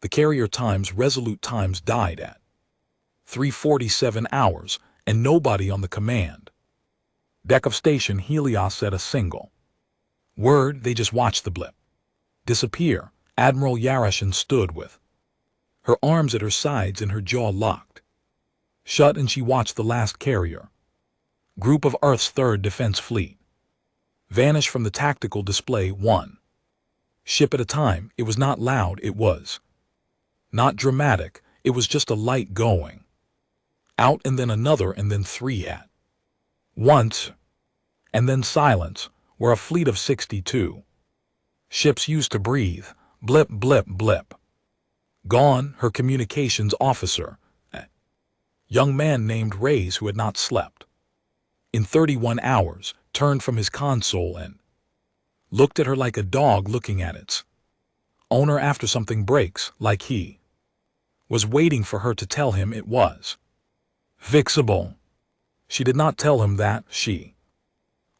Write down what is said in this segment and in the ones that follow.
The carrier times Resolute times died at 3:47 hours, and nobody on the command deck of station Helios said a single word. They just watched the blip disappear. Admiral Yaroshin stood with her arms at her sides and her jaw locked shut, and she watched the last carrier group of Earth's 3rd Defense Fleet vanish from the tactical display, one ship at a time. It was not loud, it was not dramatic, it was just a light going out, and then another, and then 3 at once, and then silence, where a fleet of 62 ships used to breathe. Blip, blip, blip. Gone. Her communications officer, a young man named Reyes, who had not slept in 31 hours, turned from his console and looked at her like a dog looking at its owner after something breaks, like he was waiting for her to tell him it was fixable. She did not tell him that. She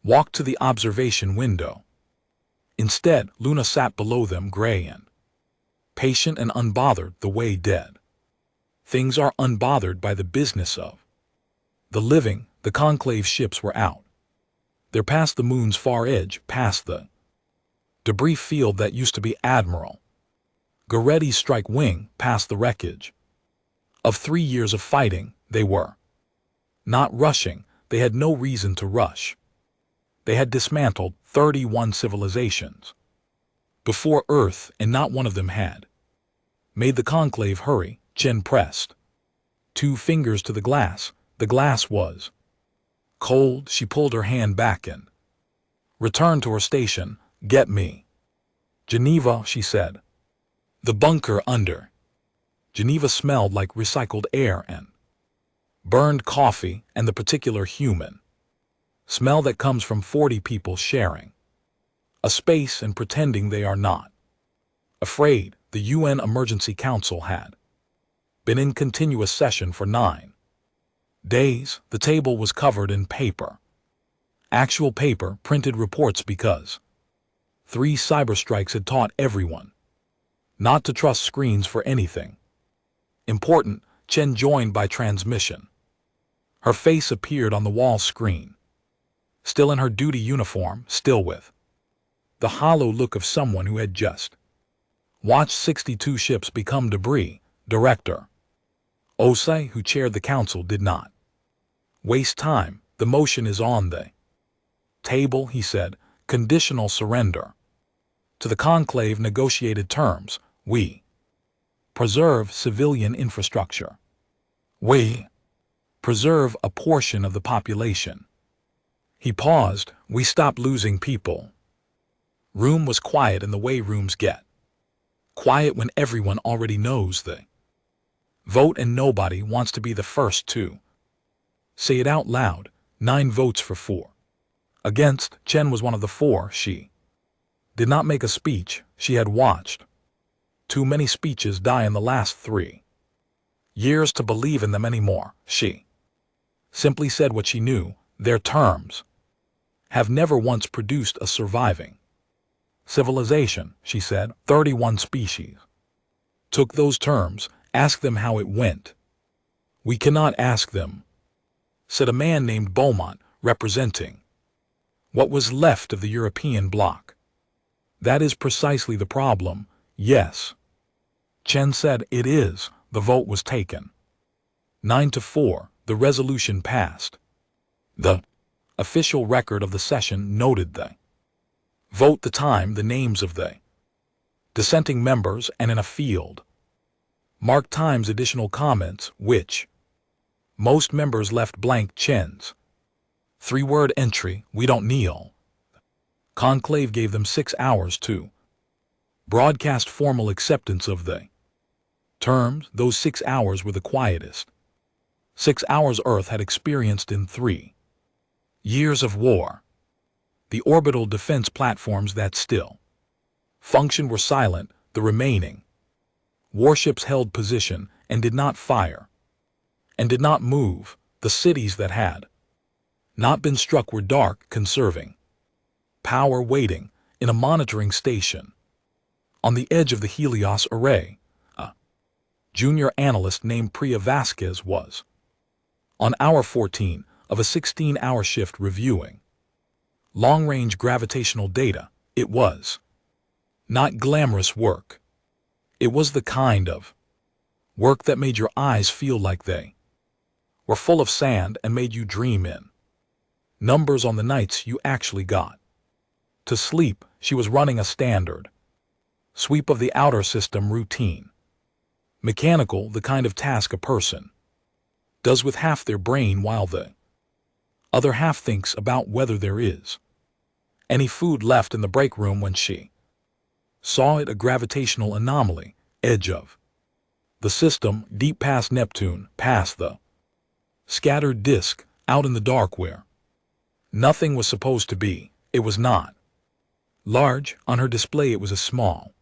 walked to the observation window. Instead, Luna sat below them, gray and patient and unbothered, the way dead things are unbothered by the business of the living. The conclave ships were out. They're past the moon's far edge, past the debris field that used to be Admiral Goretti's strike wing, past the wreckage of 3 years of fighting. They were not rushing. They had no reason to rush. They had dismantled 31 civilizations before Earth, and not one of them had made the conclave hurry. Chen pressed 2 fingers to the glass. The glass was cold. She pulled her hand back and returned to her station. Get me Geneva, she said. The bunker under Geneva smelled like recycled air and burned coffee, and the particular human smell that comes from 40 people sharing a space and pretending they are not afraid. The UN Emergency Council had been in continuous session for 9 days. The table was covered in paper. Actual paper, printed reports, because 3 cyber strikes had taught everyone not to trust screens for anything important. Chen joined by transmission. Her face appeared on the wall screen, still in her duty uniform, still with the hollow look of someone who had just watched 62 ships become debris. Director Osei, who chaired the council, did not waste time. The motion is on the table, he said. Conditional surrender to the conclave negotiated terms. We preserve civilian infrastructure. We preserve a portion of the population. He paused. We stop losing people. Room was quiet in the way rooms get quiet when everyone already knows the vote, and nobody wants to be the first to say it out loud. 9 votes for 4 against. Chen was one of the 4. She did not make a speech. She had watched too many speeches die in the last 3 years to believe in them anymore. She simply said what she knew. Their terms have never once produced a surviving civilization, she said. 31 species took those terms. Ask them how it went. We cannot ask them, said a man named Beaumont, representing what was left of the European bloc. That is precisely the problem. Yes, Chen said. It is. The vote was taken 9-4. The resolution passed. The official record of the session noted the vote, the time, the names of the dissenting members, and in a field marked times additional comments, which most members left blank. Chen's 3-word entry, "We don't kneel." Conclave gave them 6 hours to broadcast formal acceptance of the terms. Those 6 hours were the quietest 6 hours Earth had experienced in 3 years of war. The orbital defense platforms that still functioned were silent. The remaining warships held position and did not fire and did not move. The cities that had not been struck were dark, conserving power, waiting in a monitoring station on the edge of the Helios array. A junior analyst named Priya Vasquez was. On hour 14 of a 16-hour shift reviewing long-range gravitational data, it was not glamorous work. It was the kind of work that made your eyes feel like they were full of sand and made you dream in numbers on the nights you actually got to sleep. She was running a standard sweep of the outer system routine. Mechanical, the kind of task a person does with half their brain while the other half thinks about whether there is any food left in the break room. When she saw it, a gravitational anomaly, edge of the system, deep past Neptune, past the scattered disk, out in the dark where nothing was supposed to be. It was not large. On her display it was a small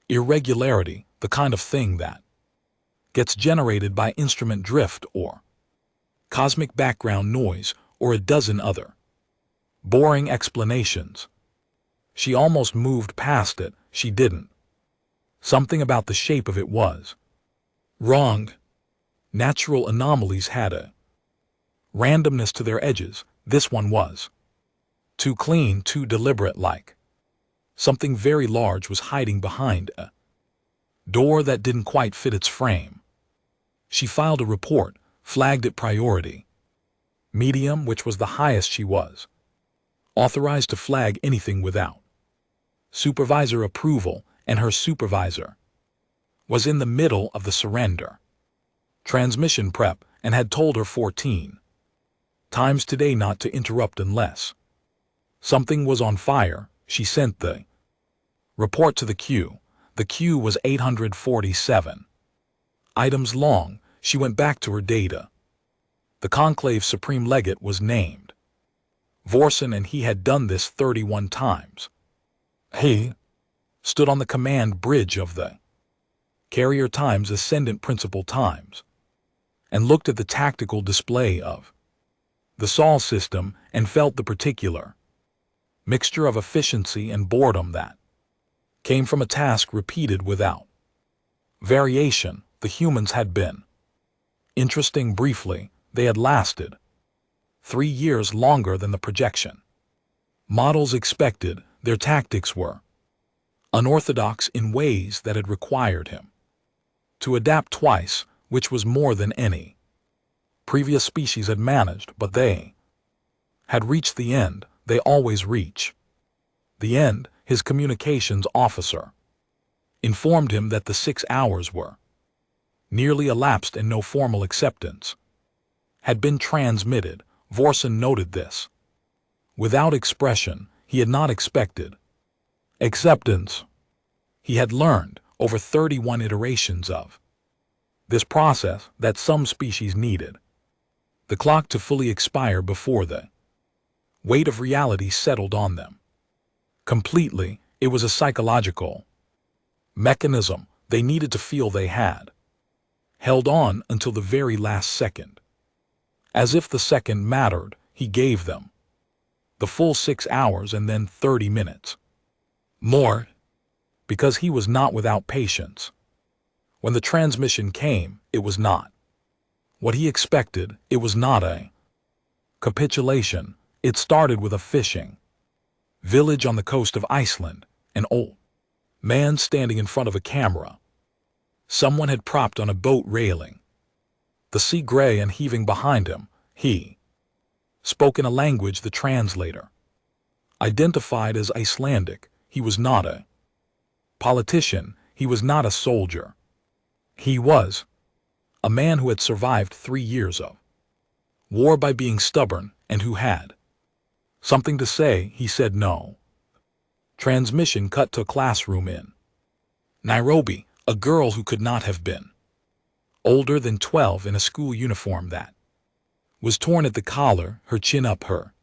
irregularity, the kind of thing that gets generated by instrument drift or cosmic background noise or a dozen other boring explanations. She almost moved past it. She didn't. Something about the shape of it was wrong. Natural anomalies had a randomness to their edges. This one was too clean, too deliberate, like something very large was hiding behind a door that didn't quite fit its frame. She filed a report, flagged it priority medium, which was the highest she was authorized to flag anything without supervisor approval, and her supervisor was in the middle of the surrender transmission prep and had told her 14 times today not to interrupt unless something was on fire. She sent the report to the queue. The queue was 847 items long. She went back to her data. The conclave's supreme legate was named Vorson, and he had done this 31 times. He stood on the command bridge of the carrier times ascendant principal times and looked at the tactical display of the Sol system and felt the particular mixture of efficiency and boredom that came from a task repeated without variation. The humans had been interesting briefly. They had lasted 3 years longer than the projection models expected. Their tactics were unorthodox in ways that had required him to adapt twice, which was more than any previous species had managed. But they had reached the end. They always reach the end. His communications officer informed him that the 6 hours were nearly elapsed and no formal acceptance had been transmitted. Vorson noted this without expression. He had not expected acceptance. He had learned over 31 iterations of this process that some species needed the clock to fully expire before the weight of reality settled on them completely. It was a psychological mechanism. They needed to feel they had held on until the very last second. As if the second mattered, he gave them the full 6 hours and then 30 minutes more, because he was not without patience. When the transmission came, it was not what he expected. It was not a capitulation. It started with a fishing village on the coast of Iceland. An old man standing in front of a camera. Someone had propped on a boat railing. The sea gray and heaving behind him. He spoke in a language the translator identified as Icelandic. He was not a politician. He was not a soldier. He was a man who had survived 3 years of war by being stubborn and who had something to say. He said no. Transmission cut to a classroom in Nairobi. A girl who could not have been older than 12 in a school uniform that was torn at the collar, her chin up, her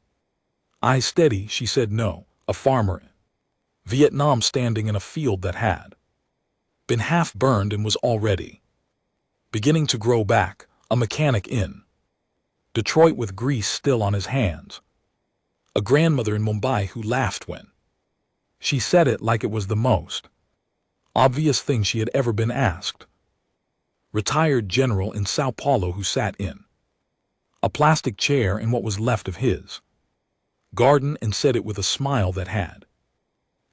eyes steady. She said no. A farmer in Vietnam standing in a field that had been half burned and was already beginning to grow back. A mechanic in Detroit with grease still on his hands. A grandmother in Mumbai who laughed when she said it like it was the most obvious thing she had ever been asked. retired general in Sao Paulo who sat in a plastic chair in what was left of his garden and said it with a smile that had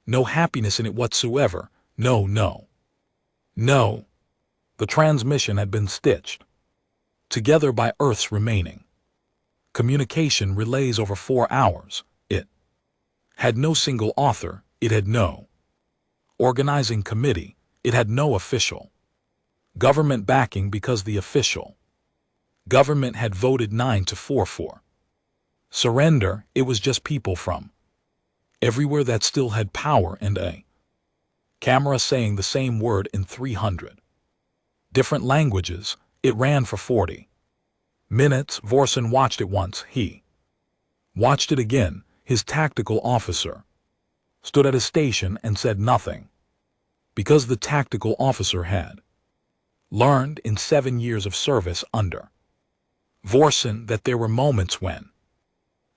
no happiness in it whatsoever. No, no, no. The transmission had been stitched together by Earth's remaining communication relays over 4 hours. It had no single author. It had no organizing committee. It had no official government backing because the official government had voted 9-4 for surrender. It was just people from everywhere that still had power and a camera saying the same word in 300 different languages. It ran for 40 minutes. Vorsen watched it once. He watched it again. His tactical officer stood at his station and said nothing, because the tactical officer had learned in 7 years of service under Vorsen that there were moments when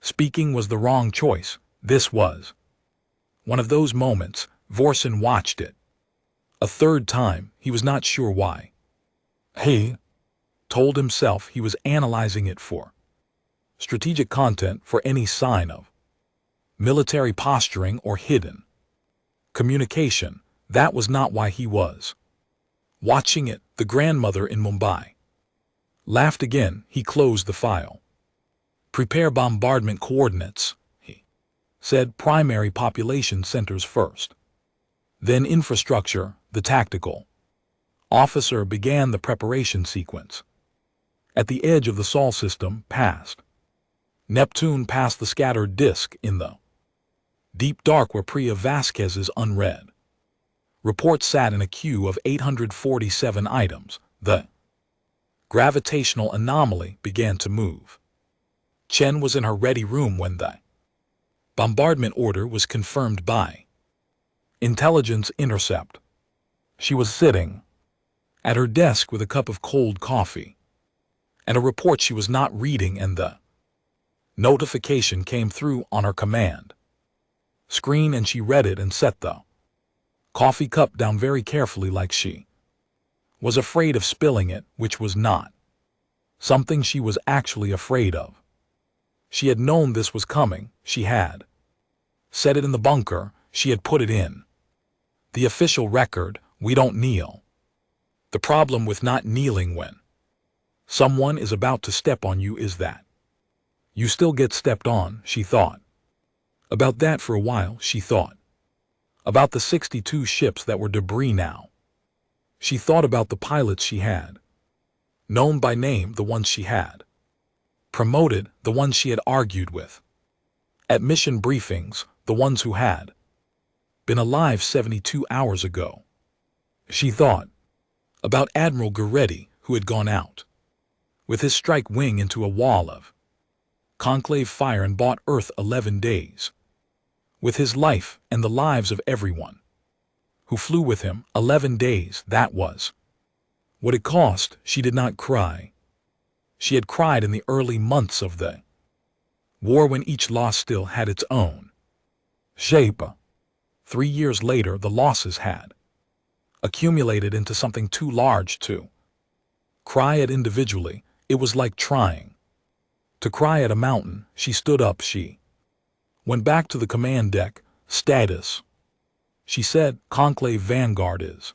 speaking was the wrong choice. This was one of those moments. Vorsen watched it a third time. He was not sure why. He told himself he was analyzing it for strategic content, for any sign of military posturing or hidden communication. That was not why he was watching it. The grandmother in Mumbai laughed again. He closed the file. Prepare bombardment coordinates, he said. Primary population centers first, then infrastructure. The tactical officer began the preparation sequence. At the edge of the Sol system, past Neptune, past the scattered disk in the deep dark where Priya Vasquez's unread report sat in a queue of 847 items, the gravitational anomaly began to move. Chen was in her ready room when the bombardment order was confirmed by intelligence intercept. She was sitting at her desk with a cup of cold coffee and a report she was not reading, and the notification came through on her command screen, and she read it and set the coffee cup down very carefully, like she was afraid of spilling it, which was not something she was actually afraid of. She had known this was coming. She had set it in the bunker. She had put it in the official record. We don't kneel. The problem with not kneeling when someone is about to step on you is that you still get stepped on. She thought about that for a while. She thought about the 62 ships that were debris now. She thought about the pilots she had known by name, the ones she had promoted, the ones she had argued with at mission briefings, the ones who had been alive 72 hours ago. She thought about Admiral Goretti, who had gone out with his strike wing into a wall of conclave fire and bought Earth 11 days with his life and the lives of everyone who flew with him. 11 days, that was what it cost. She did not cry. She had cried in the early months of the war, when each loss still had its own shape. 3 years later, the losses had accumulated into something too large to cry at individually. It was like trying to cry at a mountain. She stood up. She went back to the command deck. Status, she said. Conclave Vanguard is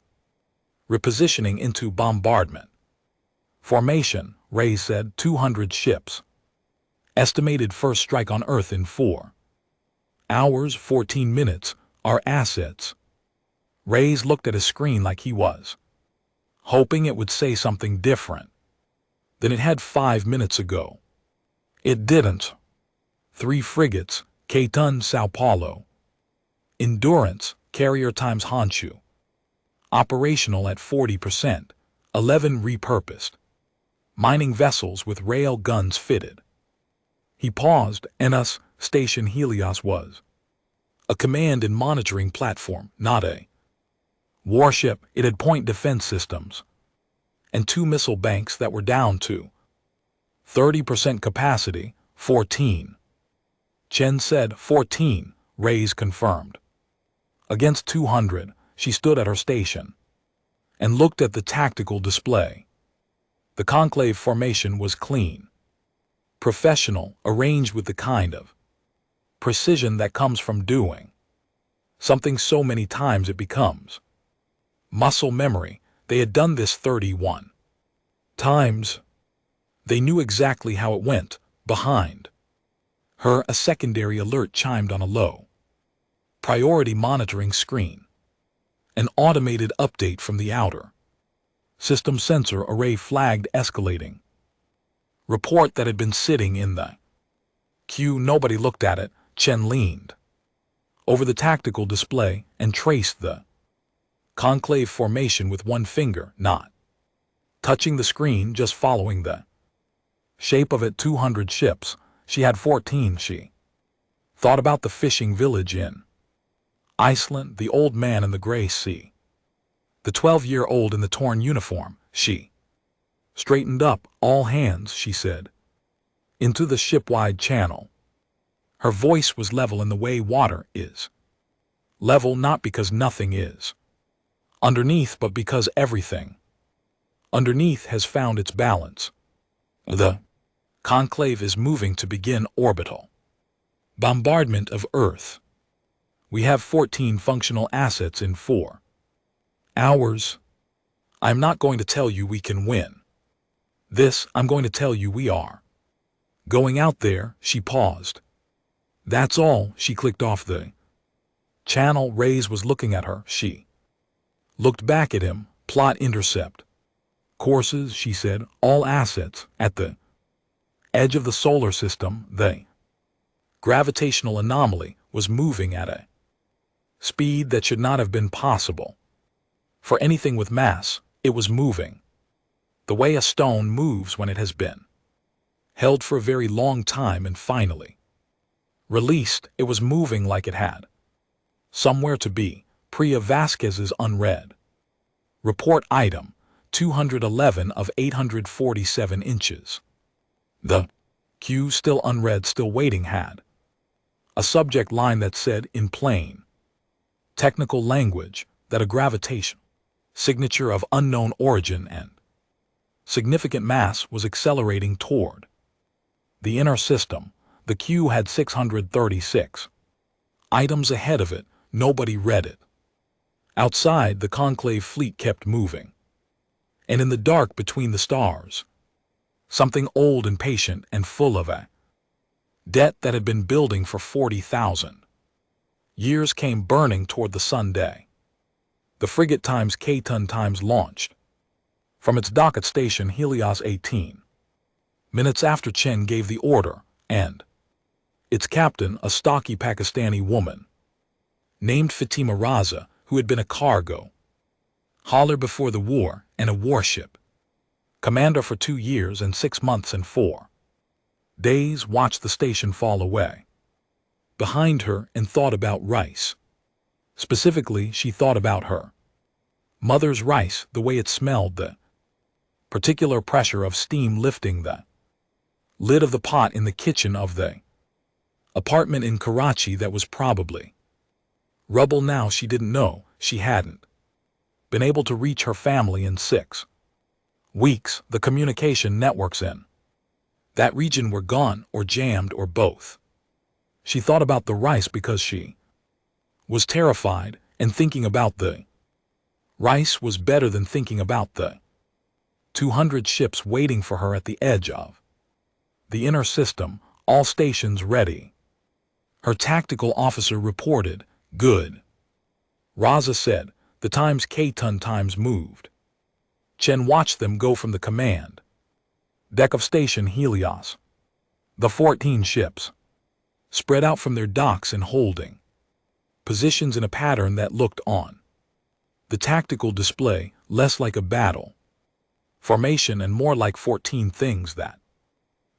repositioning into bombardment formation. Ray said. 200 ships. Estimated first strike on Earth in 4 hours 14 minutes. Our assets. Ray's looked at his screen like he was hoping it would say something different than it had 5 minutes ago. It didn't. 3 frigates, Cayton, Sao Paulo. Endurance, carrier times Honshu. Operational at 40%. 11 repurposed mining vessels with rail guns fitted. He paused. And us, Station Helios was a command and monitoring platform, not a warship. It had point defense systems and 2 missile banks that were down to 30% capacity. 14. Chen said. 14, Ray's confirmed. Against 200, she stood at her station and looked at the tactical display. The conclave formation was clean, professional, arranged with the kind of precision that comes from doing something so many times it becomes muscle memory. They had done this 31 times. They knew exactly how it went. Behind her, a secondary alert chimed on a low priority monitoring screen. An automated update from the outer system sensor array flagged escalating. Report that had been sitting in the queue. Nobody looked at it. Chen leaned over the tactical display and traced the conclave formation with one finger, not touching the screen, just following the shape of it. 200 ships. She had 14. She thought about the fishing village in Iceland, the old man in the gray sea, the 12-year-old in the torn uniform. She straightened up. All hands, she said, into the ship-wide channel. Her voice was level in the way water is level, not because nothing is underneath, but because everything underneath has found its balance. The conclave is moving to begin orbital bombardment of Earth. We have 14 functional assets in 4 hours. I'm not going to tell you we can win this. I'm going to tell you we are going out there. She paused. That's all. She clicked off the channel. Reyes was looking at her. She looked back at him. Plot intercept courses, she said. All assets at the edge of the solar system. The gravitational anomaly was moving at a speed that should not have been possible for anything with mass. It was moving the way a stone moves when it has been held for a very long time and finally released. It was moving like it had somewhere to be. Priya Vasquez's unread report item 211 of 847 inches. The queue, still unread, still waiting, had a subject line that said in plain technical language that a gravitation signature of unknown origin and significant mass was accelerating toward the inner system. The queue had 636 items ahead of it. Nobody read it. Outside, the conclave fleet kept moving. And in the dark between the stars, something old and patient and full of a debt that had been building for 40,000 years came burning toward the Sunday. The frigate times K-ton times launched from its dock at station Helios 18 minutes after Chen gave the order, and its captain, a stocky Pakistani woman named Fatima Raza, who had been a cargo hauler before the war and a warship commander for 2 years and 6 months and 4 days, watched the station fall away behind her and thought about rice. Specifically, she thought about her mother's rice, the way it smelled, the particular pressure of steam lifting the lid of the pot in the kitchen of the apartment in Karachi that was probably rubble now. She didn't know. She hadn't been able to reach her family in 6 weeks. The communication networks in that region were gone or jammed or both. She thought about the rice because she was terrified, and thinking about the rice was better than thinking about the 200 ships waiting for her at the edge of the inner system, all stations ready. Her tactical officer reported, "Good." Raza said, "The times K-ton times moved." Chen watched them go from the command deck of station Helios. The 14 ships spread out from their docks and holding positions in a pattern that looked on the tactical display less like a battle formation and more like 14 things that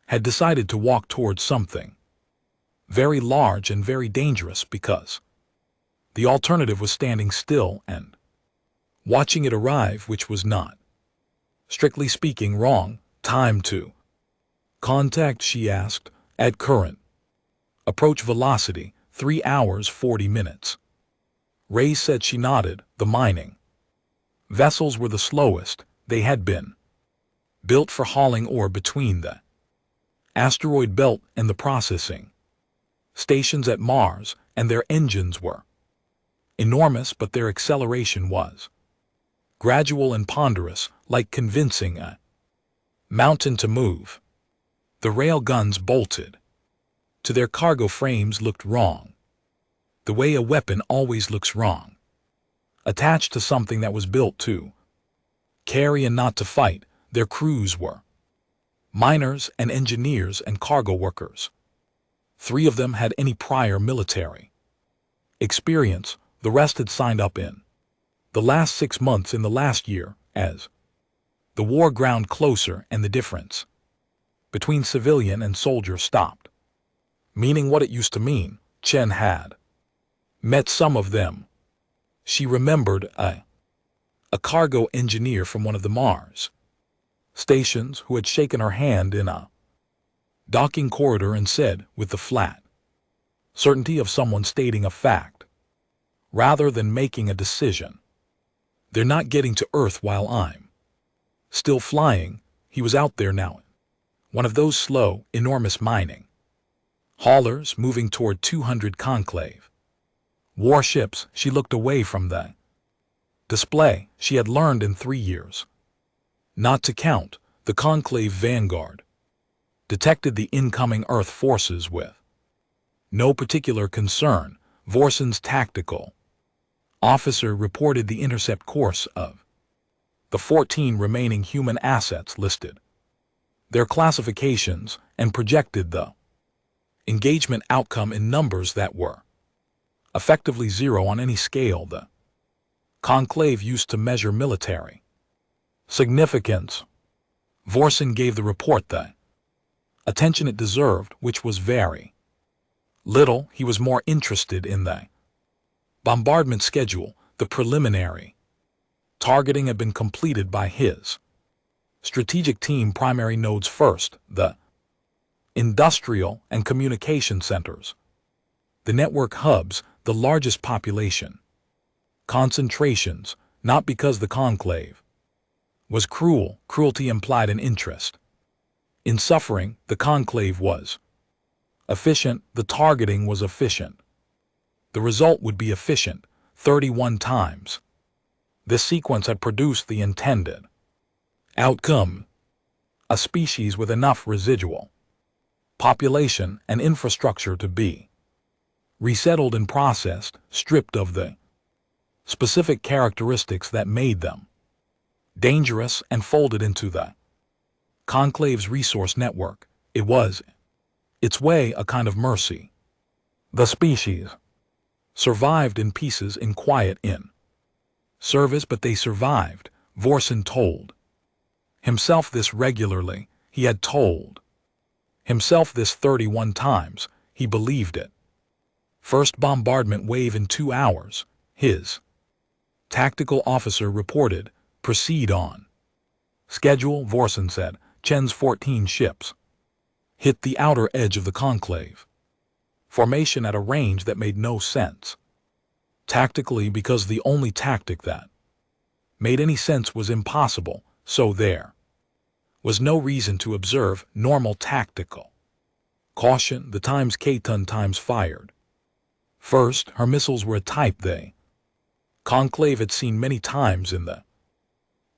had decided to walk towards something very large and very dangerous, because the alternative was standing still and watching it arrive, which was not, strictly speaking, wrong. "Time to contact?" she asked. "At current approach velocity, 3 hours 40 minutes. Ray said. She nodded. The mining vessels were the slowest. They had been built for hauling ore between the asteroid belt and the processing stations at Mars, and their engines were enormous, but their acceleration was gradual and ponderous, like convincing a mountain to move. The rail guns bolted to their cargo frames looked wrong, the way a weapon always looks wrong, attached to something that was built to carry and not to fight. Their crews were miners and engineers and cargo workers. 3 of them had any prior military experience. The rest had signed up in the last 6 months in the last year as the war ground closer and the difference between civilian and soldier stopped meaning what it used to mean. Chen had met some of them. She remembered a cargo engineer from one of the Mars stations who had shaken her hand in a docking corridor and said, with the flat certainty of someone stating a fact rather than making a decision, "They're not getting to Earth while I'm still flying." He was out there now, one of those slow, enormous mining haulers moving toward 200 conclave warships. She looked away from the display. She had learned in 3 years not to count. The conclave vanguard detected the incoming Earth forces with no particular concern. Vorsen's tactical officer reported the intercept course of the 14 remaining human assets listed, their classifications, and projected the engagement outcome in numbers that were effectively 0 on any scale the conclave used to measure military significance. Vorsen gave the report the attention it deserved, which was very little. He was more interested in the bombardment schedule. The preliminary targeting had been completed by his strategic team. Primary nodes first, the industrial and communication centers, the network hubs, the largest population concentrations, not because the conclave was cruel. Cruelty implied an interest in suffering. The conclave was efficient. The targeting was efficient. The result would be efficient 31 times. This sequence had produced the intended outcome, a species with enough residual population and infrastructure to be resettled and processed, stripped of the specific characteristics that made them dangerous, and folded into the conclave's resource network. It was, its way, a kind of mercy. The species survived in pieces in quiet in service, but they survived. Vorsen told himself this regularly. He had told himself this 31 times. He believed it. First bombardment wave in 2 hours, his tactical officer reported. Proceed on schedule, Vorsen said. Chen's 14 ships hit the outer edge of the conclave formation at a range that made no sense tactically, because the only tactic that made any sense was impossible, so there was no reason to observe normal tactical caution. The times K-ton times fired. First, her missiles were a type the conclave had seen many times in the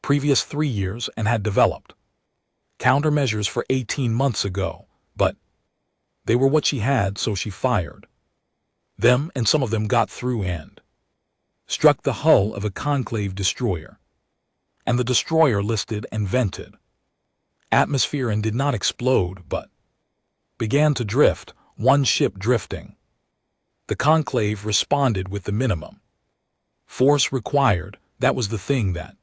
previous 3 years and had developed countermeasures for 18 months ago, but they were what she had, so she fired them, and some of them got through and struck the hull of a conclave destroyer, and the destroyer listed and vented atmosphere and did not explode, but began to drift, one ship drifting. The conclave responded with the minimum force required. That was the thing that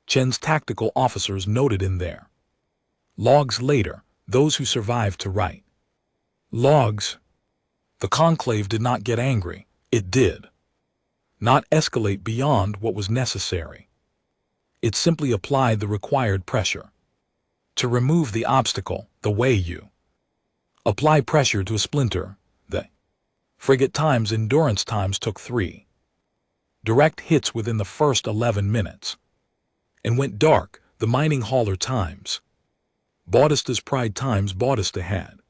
Chen's tactical officers noted in their logs later, those who survived to write logs. The conclave did not get angry. It did not escalate beyond what was necessary. It simply applied the required pressure to remove the obstacle, the way you apply pressure to a splinter. The frigate times endurance times took 3 direct hits within the first 11 minutes and went dark. the mining hauler times. Bautista's pride times Bautista had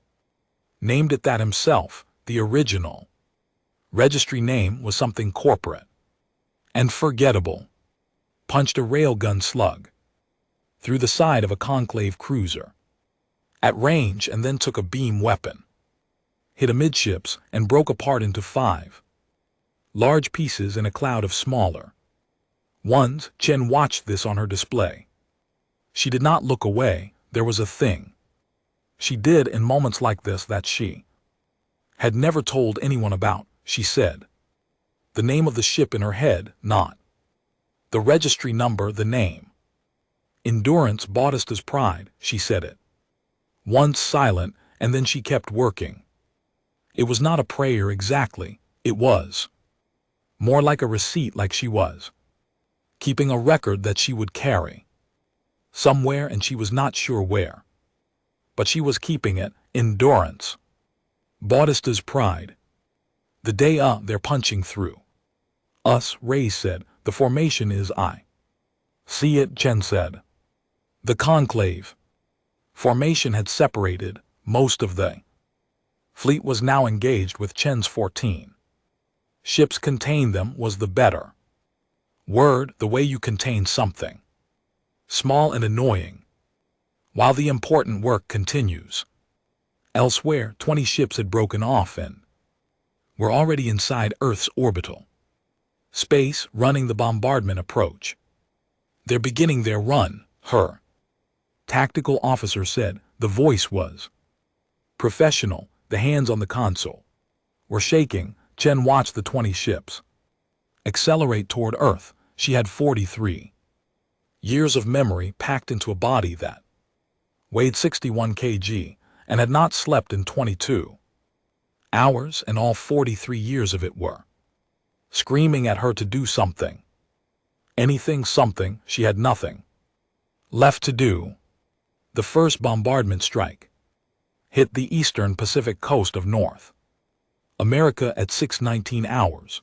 named it that himself, the original. Registry name was something corporate and forgettable. Punched a railgun slug through the side of a conclave cruiser at range and then took a beam weapon, hit amidships and broke apart into 5 large pieces in a cloud of smaller ones. Chen watched this on her display. She did not look away. There was a thing she did in moments like this that she had never told anyone about. She said the name of the ship in her head, not the registry number, the name. Endurance, Bautista's pride, she said it. Once silent, and then she kept working. It was not a prayer exactly, it was more like a receipt, like she was keeping a record that she would carry somewhere, and she was not sure where. But she was keeping it. Endurance, Bautista's pride. The day they're punching through us, Ray said. The formation is I see it, Chen said. The conclave formation had separated. Most of the fleet was now engaged with Chen's 14 ships. Contain them was the better word, the way you contain something small and annoying while the important work continues. Elsewhere, 20 ships had broken off and were already inside Earth's orbital space, running the bombardment approach. They're beginning their run, her tactical officer said. The voice was professional. The hands on the console were shaking. Chen watched the 20 ships accelerate toward Earth. She had 43 years of memory packed into a body that weighed 61 kg and had not slept in 22 hours, and all 43 years of it were screaming at her to do something. Anything, something. She had nothing left to do. The first bombardment strike hit the eastern Pacific coast of North America at 6:19 hours.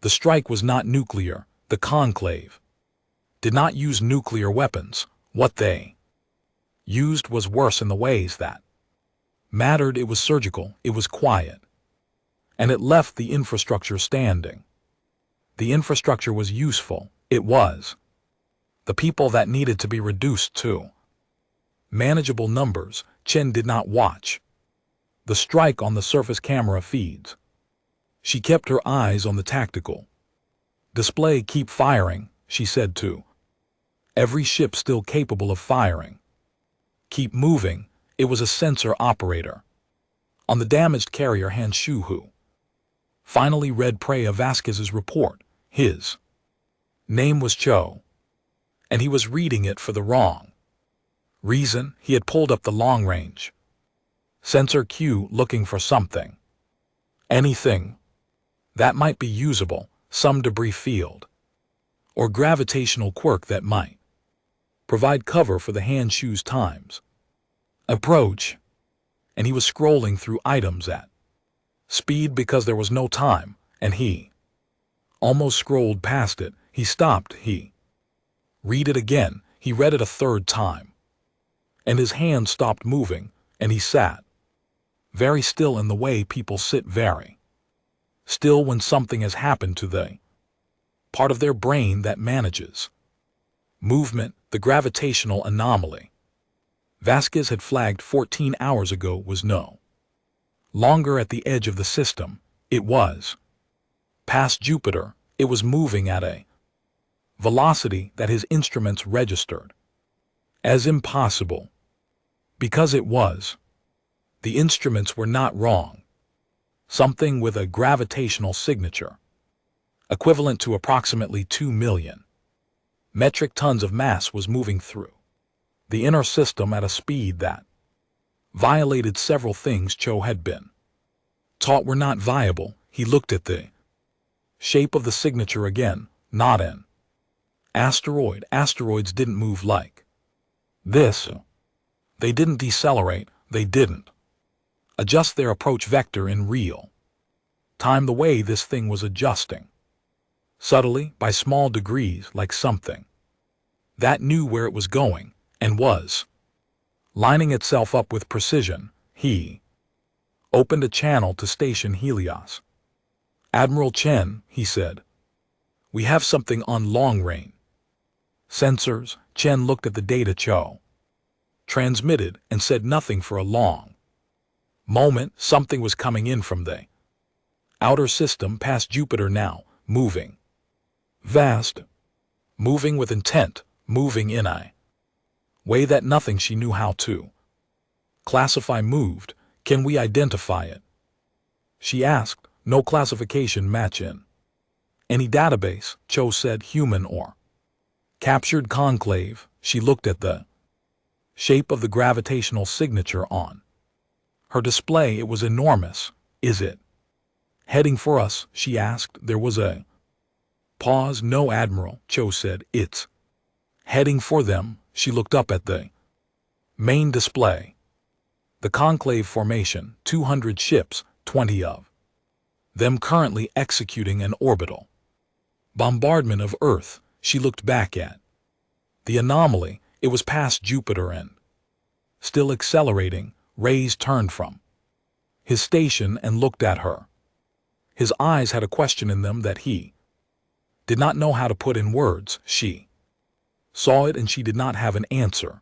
The strike was not nuclear. The conclave did not use nuclear weapons. What they used was worse in the ways that mattered. It was surgical. It was quiet. And it left the infrastructure standing. The infrastructure was useful. It was the people that needed to be reduced to manageable numbers. Chen did not watch the strike on the surface camera feeds. She kept her eyes on the tactical display. Keep firing, she said to every ship still capable of firing. Keep moving. It was a sensor operator on the damaged carrier Han Shu who finally read Preya Vasquez's report. His name was Cho, and he was reading it for the wrong reason. He had pulled up the long-range sensor Q, looking for something, anything that might be usable, some debris field or gravitational quirk that might provide cover for the Han Shu's times approach. And he was scrolling through items at speed because there was no time, and he almost scrolled past it. He stopped. He read it again. He read it a third time, and his hand stopped moving, and he sat very still, in the way people sit very still when something has happened to the part of their brain that manages movement. The gravitational anomaly Vasquez had flagged 14 hours ago was no longer at the edge of the system. It was past Jupiter. It was moving at a velocity that his instruments registered as impossible. Because it was, the instruments were not wrong. Something with a gravitational signature equivalent to approximately 2 million metric tons of mass was moving through the inner system at a speed that violated several things Cho had been taught were not viable. He looked at the shape of the signature again. Not an asteroid. Asteroids didn't move like this. They didn't decelerate. They didn't adjust their approach vector in real time the way this thing was adjusting. Subtly, by small degrees, like something that knew where it was going and was lining itself up with precision. He opened a channel to station Helios. "Admiral Chen," he said, "we have something on long-range sensors." Chen looked at the data Cho transmitted and said nothing for a long moment. Something was coming in from the outer system past Jupiter now, moving vast, moving with intent, moving in a way that nothing she knew how to classify moved. "Can we identify it?" she asked. "No classification match in any database," Cho said. "Human or captured conclave." She looked at the shape of the gravitational signature on her display. It was enormous. "Is it heading for us?" she asked. There was a pause. "No, Admiral," Cho said. "It's heading for them." She looked up at the main display. The conclave formation, 200 ships, 20 of them currently executing an orbital bombardment of Earth. She looked back at the anomaly. It was past Jupiter and still accelerating. Ray's turned from his station and looked at her. His eyes had a question in them that he did not know how to put in words. She saw it and she did not have an answer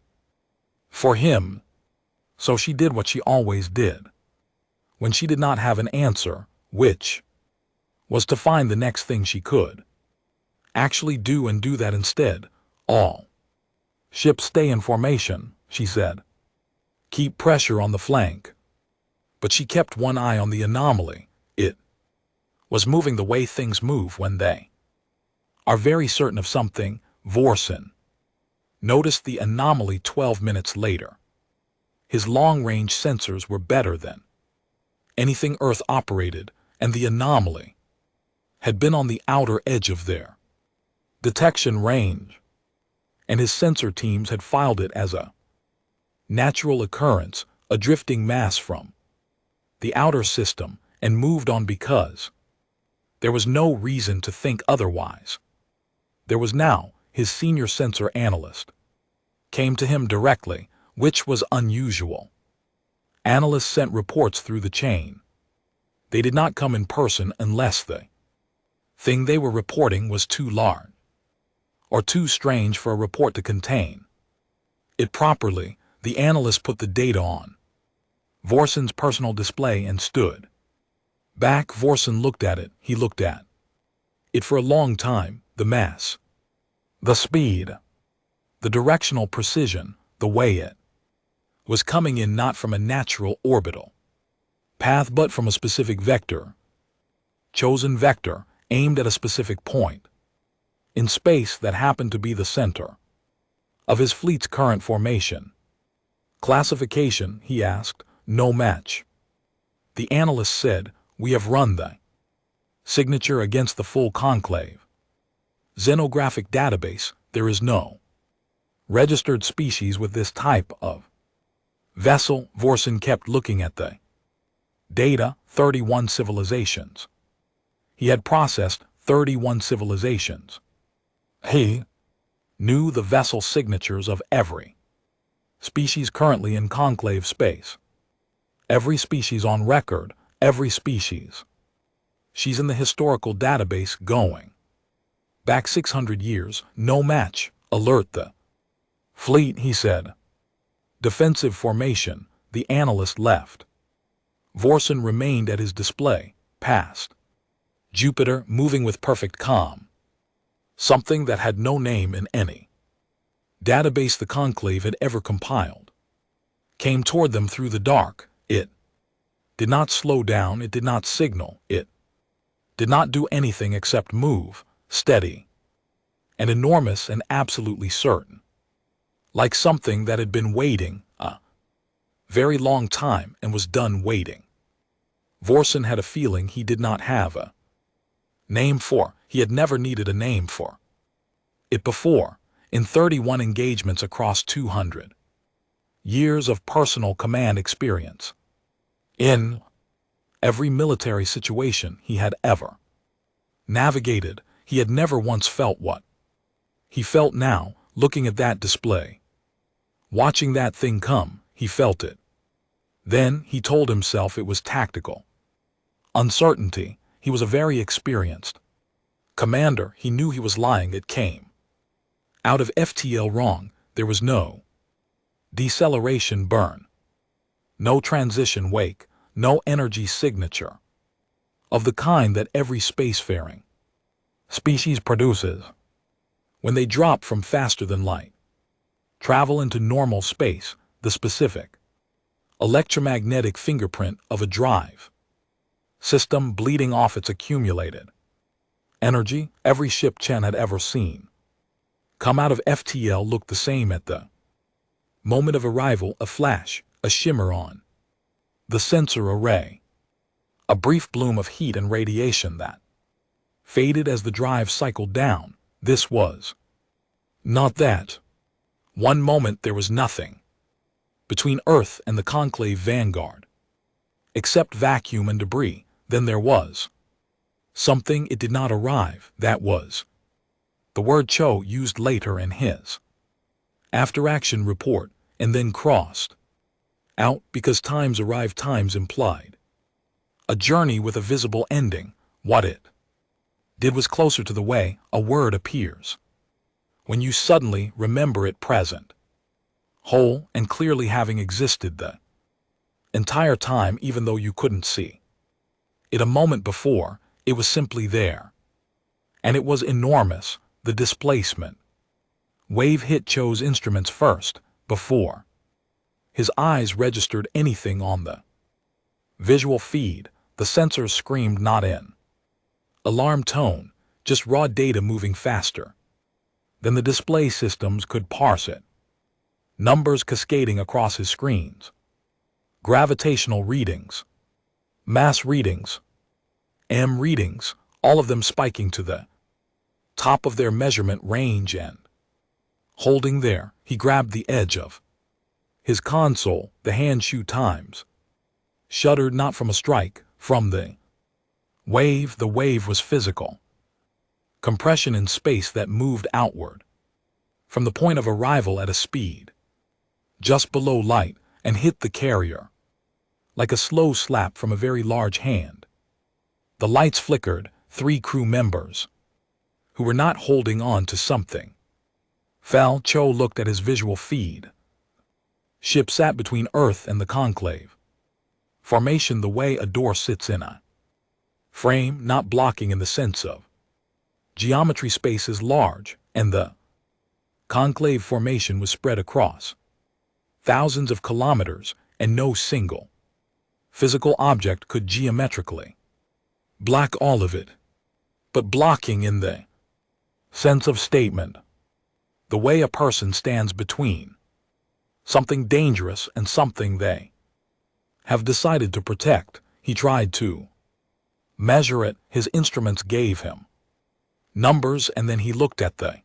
for him. So she did what she always did when she did not have an answer, which was to find the next thing she could actually do and do that instead. "All ships stay in formation," she said. "Keep pressure on the flank." But she kept one eye on the anomaly. It was moving the way things move when they are very certain of something. Vorsen noticed the anomaly 12 minutes later. His long-range sensors were better than anything Earth operated, and the anomaly had been on the outer edge of their detection range, and his sensor teams had filed it as a natural occurrence, a drifting mass from the outer system, and moved on because there was no reason to think otherwise. There was now his senior sensor analyst came to him directly, which was unusual. Analysts sent reports through the chain. They did not come in person unless the thing they were reporting was too large or too strange for a report to contain it properly. The analyst put the data on Vorsen's personal display and stood back. Vorsen looked at it. He looked at it for a long time. The mass, the speed, the directional precision, the way it was coming in, not from a natural orbital path but from a specific vector, chosen vector, aimed at a specific point in space that happened to be the center of his fleet's current formation. "Classification?" he asked. "No match." The analyst said, "We have run the signature against the full conclave xenographic database. There is no registered species with this type of vessel." Vorsen kept looking at the data. 31 civilizations. He had processed 31 civilizations. He knew the vessel signatures of every species currently in conclave space. Every species on record, every species. She's in the historical database going back 600 years. "No match. Alert the fleet," he said. "Defensive formation." The analyst left. Vorsen remained at his display, past Jupiter, moving with perfect calm. Something that had no name in any database the conclave had ever compiled came toward them through the dark. It did not slow down. It did not signal. It did not do anything except move, steady and enormous and absolutely certain, like something that had been waiting a very long time and was done waiting. Vorsen had a feeling he did not have a name for. He had never needed a name for it before. In 31 engagements across 200 years of personal command experience, in every military situation he had ever navigated, he had never once felt what he felt now, looking at that display. Watching that thing come, he felt it. Then he told himself it was tactical. Uncertainty, he was a very experienced commander. He knew he was lying. It came out of FTL wrong. There was no deceleration burn, no transition wake, no energy signature of the kind that every spacefaring species produces when they drop from faster than light travel into normal space, the specific electromagnetic fingerprint of a drive system bleeding off its accumulated energy. Every ship Chen had ever seen come out of FTL looked the same at the moment of arrival. A flash, a shimmer on the sensor array, a brief bloom of heat and radiation that faded as the drive cycled down. This was not that. One moment there was nothing between Earth and the conclave vanguard, except vacuum and debris. Then there was something. It did not arrive. That was the word Cho used later in his after-action report, and then crossed out because times arrived. Times implied a journey with a visible ending. What it did was closer to the way a word appears when you suddenly remember it present, whole and clearly, having existed the entire time even though you couldn't see it a moment before. It was simply there. And it was enormous. The displacement wave hit Cho's instruments first, before his eyes registered anything on the visual feed. The sensors screamed not in alarm tone, just raw data moving faster than the display systems could parse it. Numbers cascading across his screens. Gravitational readings, mass readings, M readings, all of them spiking to the top of their measurement range. And holding there, he grabbed the edge of his console. The hand shoe times shuddered, not from a strike, from the wave. The wave was physical compression in space that moved outward from the point of arrival at a speed just below light and hit the carrier like a slow slap from a very large hand. The lights flickered. 3 crew members, who were not holding on to something, fell. Cho looked at his visual feed. Ship sat between Earth and the conclave formation, the way a door sits in a frame, not blocking in the sense of geometry. Space is large, and the conclave formation was spread across thousands of kilometers, and no single physical object could geometrically block all of it. But blocking in the sense of statement, the way a person stands between something dangerous and something they have decided to protect. He tried to measure it. His instruments gave him numbers, and then he looked at the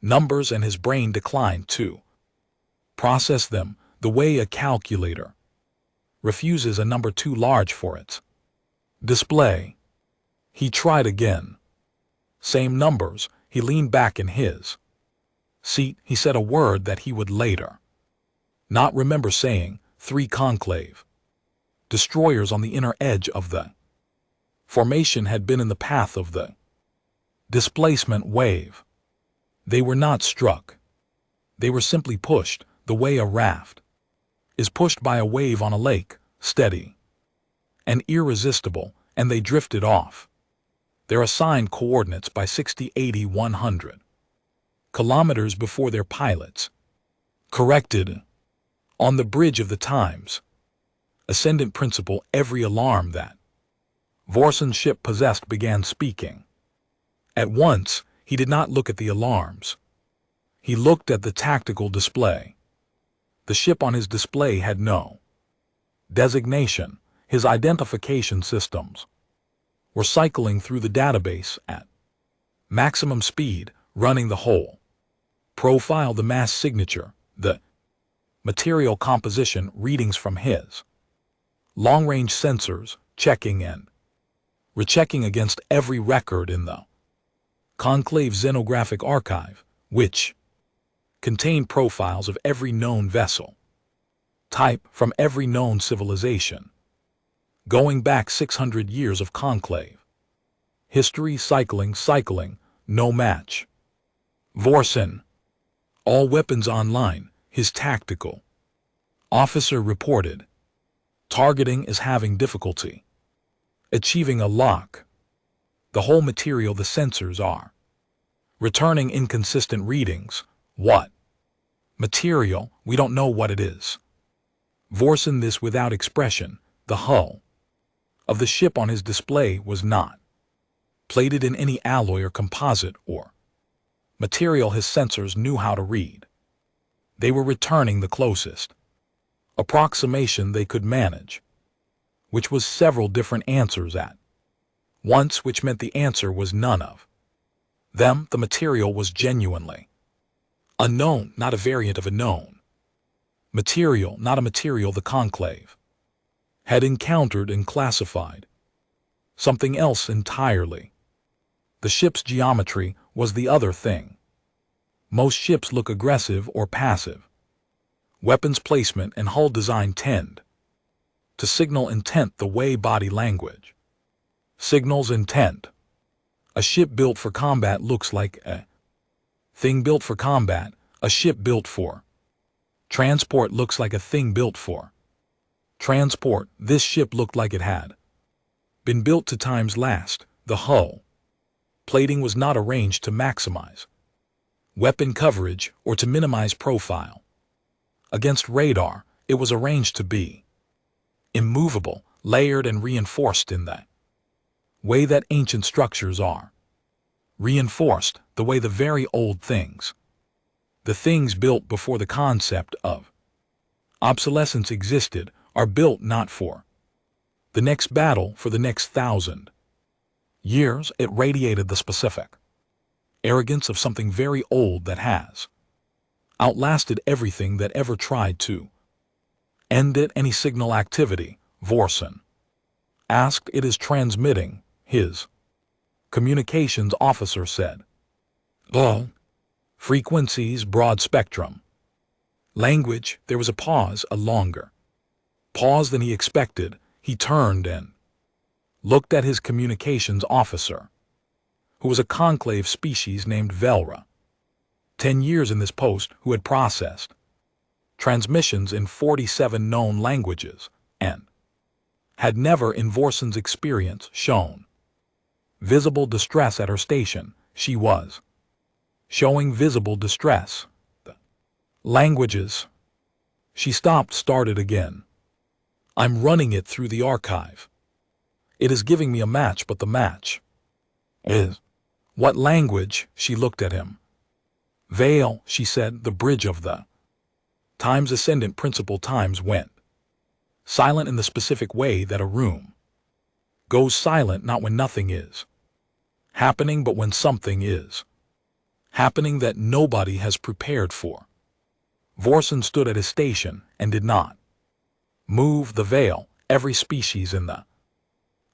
numbers and his brain declined to process them the way a calculator refuses a number too large for its display. He tried again. Same numbers. He leaned back in his seat. He said a word that he would later not remember saying. 3 conclave destroyers on the inner edge of the formation had been in the path of the displacement wave. They were not struck. They were simply pushed, the way a raft is pushed by a wave on a lake, steady and irresistible, and they drifted off their assigned coordinates by 60, 80, 100 kilometers before their pilots corrected on the bridge of the times ascendant principle. Every alarm that Vorsen's ship possessed began speaking. At once, he did not look at the alarms. He looked at the tactical display. The ship on his display had no designation. His identification systems were cycling through the database at maximum speed, running the whole profile, the mass signature, the material composition, readings from his long-range sensors, checking and rechecking against every record in the conclave xenographic archive, which contained profiles of every known vessel, type from every known civilization, going back 600 years of conclave. History cycling, no match. Vorsen. All weapons online, his tactical officer reported. Targeting is having difficulty. Achieving a lock. The whole material the sensors are. Returning inconsistent readings. What? Material, we don't know what it is. Vorsen this without expression. The hull of the ship on his display was not plated in any alloy or composite or material his sensors knew how to read. They were returning the closest approximation they could manage, which was several different answers at once, which meant the answer was none of them. The material was genuinely unknown, not a variant of a known material, not a material the conclave had encountered and classified. Something else entirely. The ship's geometry was the other thing. Most ships look aggressive or passive. Weapons placement and hull design tend to signal intent the way body language signals intent. A ship built for combat looks like a thing built for combat. A ship built for transport looks like a thing built for transport. This ship looked like it had been built to times last. The hull plating was not arranged to maximize weapon coverage or to minimize profile against radar. It was arranged to be immovable, layered and reinforced in the way that ancient structures are reinforced, the way the very old things, the things built before the concept of obsolescence existed, are built not for the next battle, for the next 1,000 years. It radiated the specific arrogance of something very old that has outlasted everything that ever tried to end it. Any signal activity, Vorsen asked. It is transmitting, his communications officer said. All frequencies, broad spectrum. Language. There was a pause, a longer pause than he expected. He turned and looked at his communications officer, who was a conclave species named Velra, 10 years in this post, who had processed transmissions in 47 known languages and had never in Vorsen's experience shown visible distress at her station. She was showing visible distress. The languages. She stopped, started again. I'm running it through the archive. It is giving me a match, but the match is what language? She looked at him. Veil, she said, the bridge of the times ascendant principle. Times went silent in the specific way that a room goes silent, not when nothing is happening, but when something is happening that nobody has prepared for. Vorsen stood at his station and did not move. The veil. Every species in the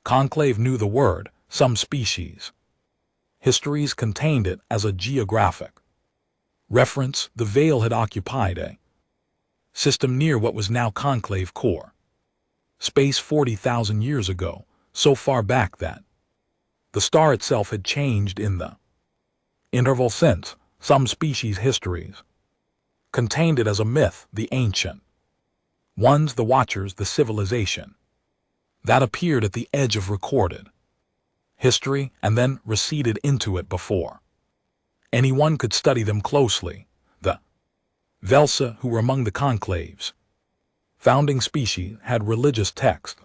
conclave knew the word. Some species histories contained it as a geographic reference. The veil had occupied a system near what was now conclave core space 40,000 years ago, so far back that the star itself had changed in the interval since. Some species histories contained it as a myth, the ancient ones, the watchers, the civilization that appeared at the edge of recorded history and then receded into it before anyone could study them closely. The Velsa, who were among the conclave's founding species, had religious texts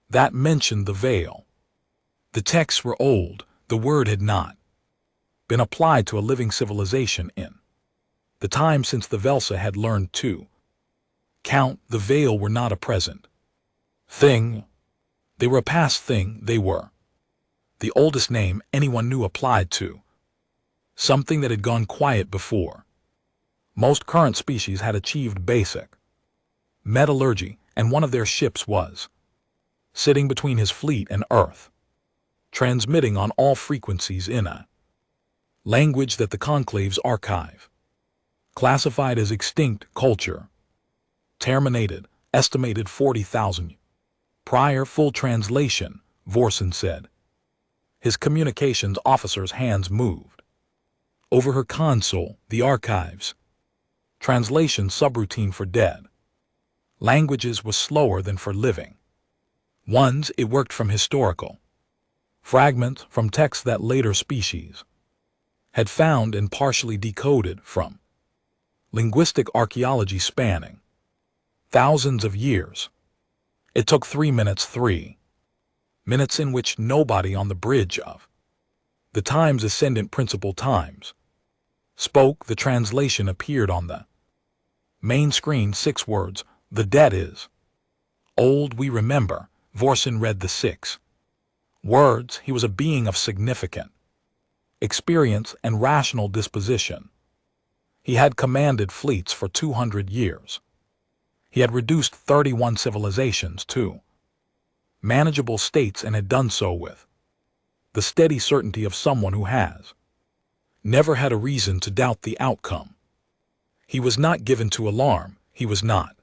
that mentioned the veil. The texts were old. The word had not been applied to a living civilization in the time since the Velsa had learned to count. The veil were not a present thing. They were a past thing. They were the oldest name anyone knew applied to something that had gone quiet before. Most current species had achieved basic metallurgy, and one of their ships was sitting between his fleet and Earth, transmitting on all frequencies in a language that the conclave's archive Classified as extinct culture. Terminated, estimated 40,000. Prior full translation, Vorson said. His communications officer's hands moved. Over her console, the archives. Translation subroutine for dead. Languages was slower than for living. Ones it worked from historical. Fragments from texts that later species had found and partially decoded from. Linguistic archaeology spanning thousands of years. It took 3 minutes, 3 minutes in which nobody on the bridge of the Times Ascendant Principal Times spoke. The translation appeared on the main screen. 6 words, the dead is old we remember. Vorson read the 6 words. He was a being of significant experience and rational disposition. He had commanded fleets for 200 years. He had reduced 31 civilizations to manageable states and had done so with the steady certainty of someone who has never had a reason to doubt the outcome. He was not given to alarm. He was not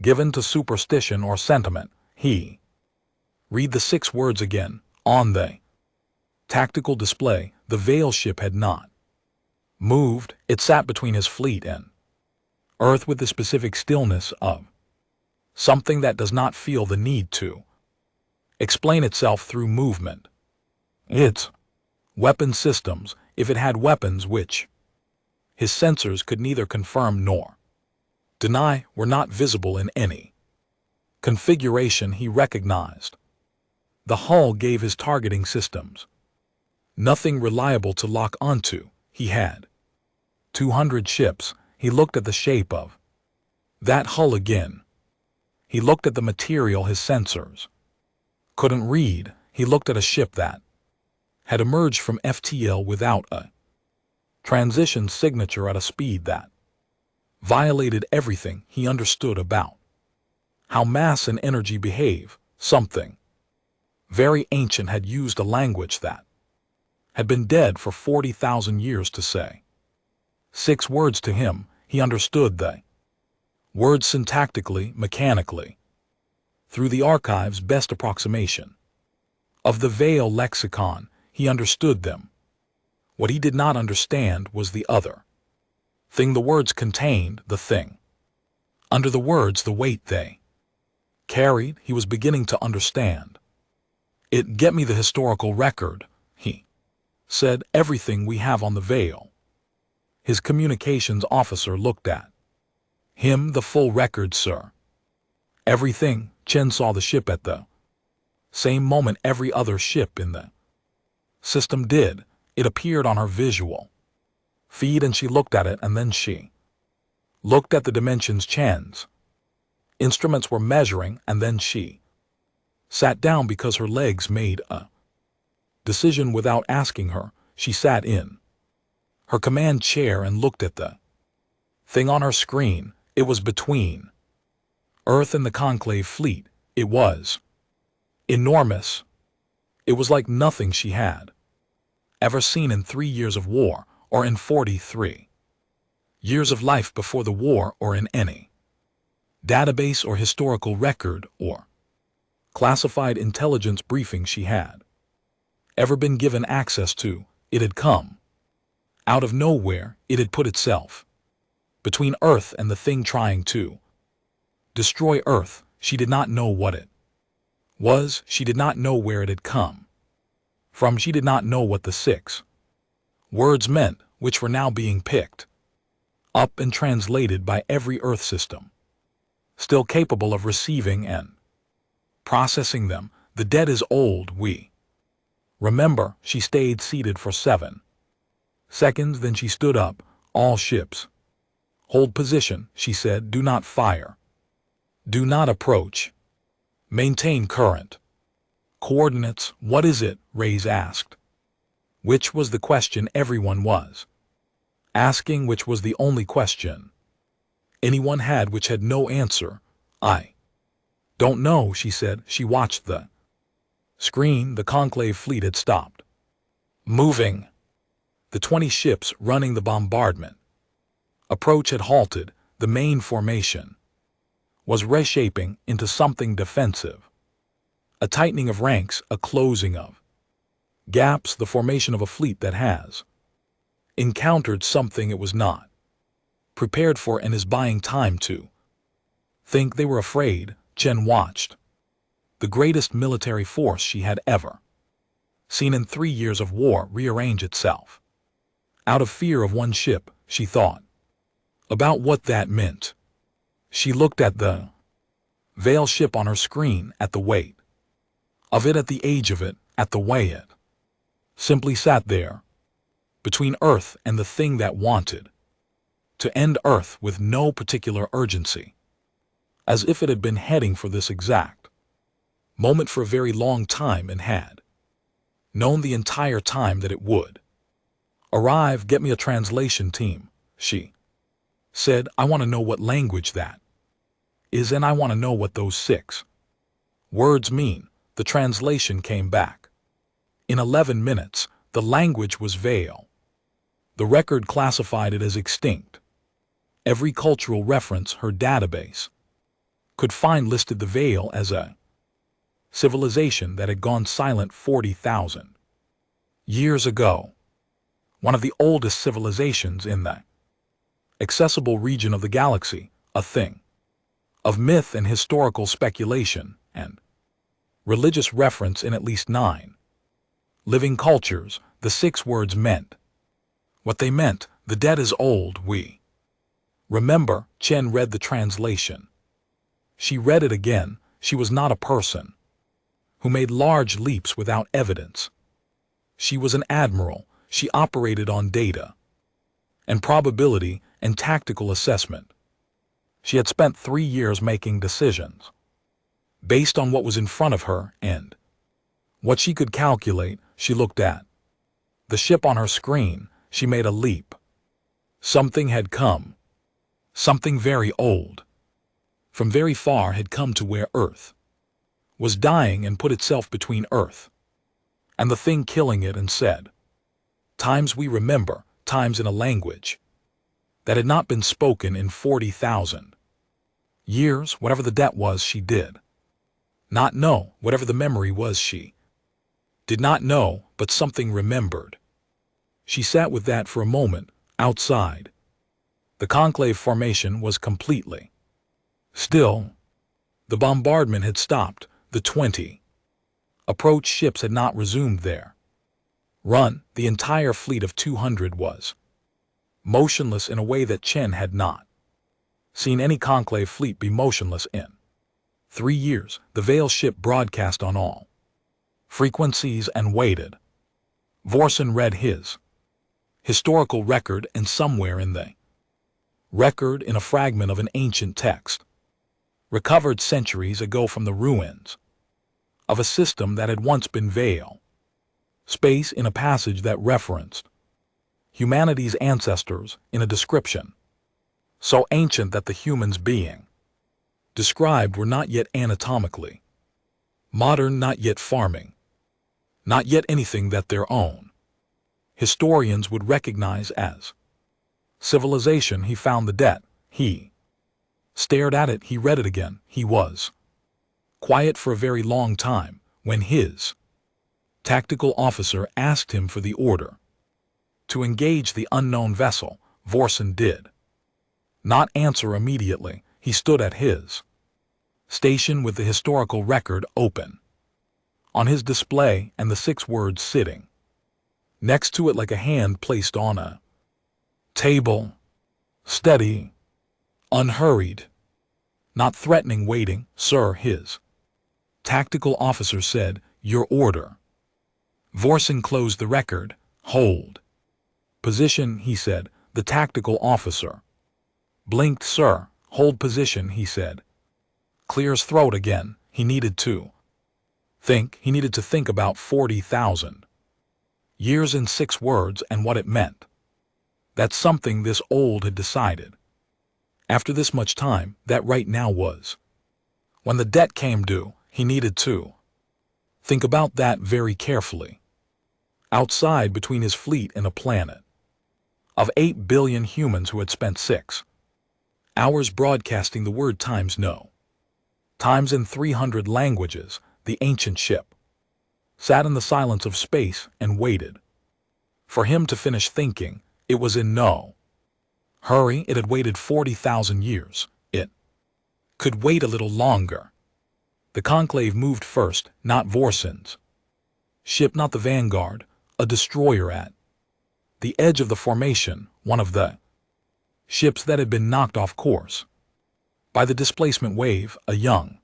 given to superstition or sentiment. He read the 6 words again. On the tactical display, the Veil ship had not moved. It sat between his fleet and Earth with the specific stillness of something that does not feel the need to explain itself through movement. Its weapon systems, if it had weapons which his sensors could neither confirm nor deny, were not visible in any configuration he recognized. The hull gave his targeting systems nothing reliable to lock onto. He had 200 ships. He looked at the shape of that hull again. He looked at the material his sensors couldn't read. He looked at a ship that had emerged from FTL without a transition signature at a speed that violated everything he understood about how mass and energy behave. Something very ancient had used a language that had been dead for 40,000 years to say 6 words to him. He understood the words syntactically, mechanically, through the archive's best approximation of the Veil lexicon. He understood them. What he did not understand was the other thing the words contained, the thing under the words, the weight they carried. He was beginning to understand it. Get me the historical record, he said. Everything we have on the Veil. His communications officer looked at him. The full record, sir. Everything. Chen saw the ship at the same moment every other ship in the system did. It appeared on her visual feed and she looked at it, and then she looked at the dimensions Chen's instruments were measuring, and then she sat down because her legs made a decision without asking her. She sat in her command chair and looked at the thing on her screen. It was between Earth and the Conclave fleet. It was enormous. It was like nothing she had ever seen in 3 years of war, or in 43 years of life before the war, or in any database or historical record or classified intelligence briefing she had ever been given access to. It had come out of nowhere. It had put itself between Earth and the thing trying to destroy Earth. She did not know what it was. She did not know where it had come from. She did not know what the 6 words meant, which were now being picked up and translated by every Earth system still capable of receiving and processing them. The dead is old we remember. She stayed seated for 7 seconds, then she stood up. All ships hold position, she said. Do not fire. Do not approach. Maintain current coordinates. What is it? Reyes asked. Which was the question everyone was asking, which was the only question anyone had, which had no answer. I don't know, she said. She watched the screen. The Conclave fleet had stopped moving. The 20 ships running the bombardment Approach had halted. The main formation was reshaping into something defensive. A tightening of ranks, a closing of gaps, the formation of a fleet that has encountered something it was not prepared for and is buying time to think. They were afraid. Chen watched the greatest military force she had ever seen in 3 years of war rearrange itself. Out of fear of one ship, she thought about what that meant. She looked at the Veil ship on her screen, at the weight of it, at the age of it, at the way it simply sat there, between Earth and the thing that wanted to end Earth with no particular urgency, as if it had been heading for this exact moment for a very long time and had known the entire time that it would arrive. Get me a translation team, she said. I want to know what language that is, and I want to know what those 6 words mean. The translation came back. In 11 minutes, the language was Veil. The record classified it as extinct. Every cultural reference her database could find listed the Veil as a civilization that had gone silent 40,000 years ago. One of the oldest civilizations in the accessible region of the galaxy, a thing of myth and historical speculation and religious reference in at least 9 living cultures. The 6 words meant what they meant. The dead is old, we remember. Chen read the translation. She read it again. She was not a person who made large leaps without evidence. She was an admiral. She operated on data and probability and tactical assessment. She had spent 3 years making decisions based on what was in front of her and what she could calculate. She looked at the ship on her screen. She made a leap. Something had come. Something very old, from very far, had come to where Earth was dying and put itself between Earth and the thing killing it and said, "Times we remember, times in a language that had not been spoken in 40,000 years." Whatever the debt was, she did not know. Whatever the memory was, she did not know, but something remembered. She sat with that for a moment. Outside, the conclave formation was completely still. The bombardment had stopped. The 20 approach ships had not resumed their run. The entire fleet of 200 was motionless in a way that Chen had not seen any conclave fleet be motionless in 3 years. The Veil ship broadcast on all frequencies and waited. Vorson read his historical record, and somewhere in the record, in a fragment of an ancient text recovered centuries ago from the ruins of a system that had once been Veil space, in a passage that referenced humanity's ancestors, in a description so ancient that the humans being described were not yet anatomically modern, not yet farming, not yet anything that their own historians would recognize as civilization. He found the debt. He stared at it. He read it again. He was quiet for a very long time. When his tactical officer asked him for the order to engage the unknown vessel, Vorson did not answer immediately. He stood at his station with the historical record open on his display and the 6 words sitting next to it like a hand placed on a table. Steady, unhurried, not threatening, waiting. "Sir," his tactical officer said, "Your order." Vorson closed the record. "Hold position," he said. The tactical officer blinked. "Sir." "Hold position," he said. Clear his throat again. He needed to think. He needed to think about 40,000 years in 6 words and what it meant. That something this old had decided, after this much time, that right now was when the debt came due. He needed to think about that very carefully. Outside, between his fleet and a planet of 8 billion humans who had spent 6 hours broadcasting the word times no. Times in 300 languages, the ancient ship sat in the silence of space and waited. For him to finish thinking, it was in no hurry. It had waited 40,000 years. It could wait a little longer. The conclave moved first, not Vorsen's ship, not the Vanguard, a destroyer at the edge of the formation, one of the ships that had been knocked off course by the displacement wave, a young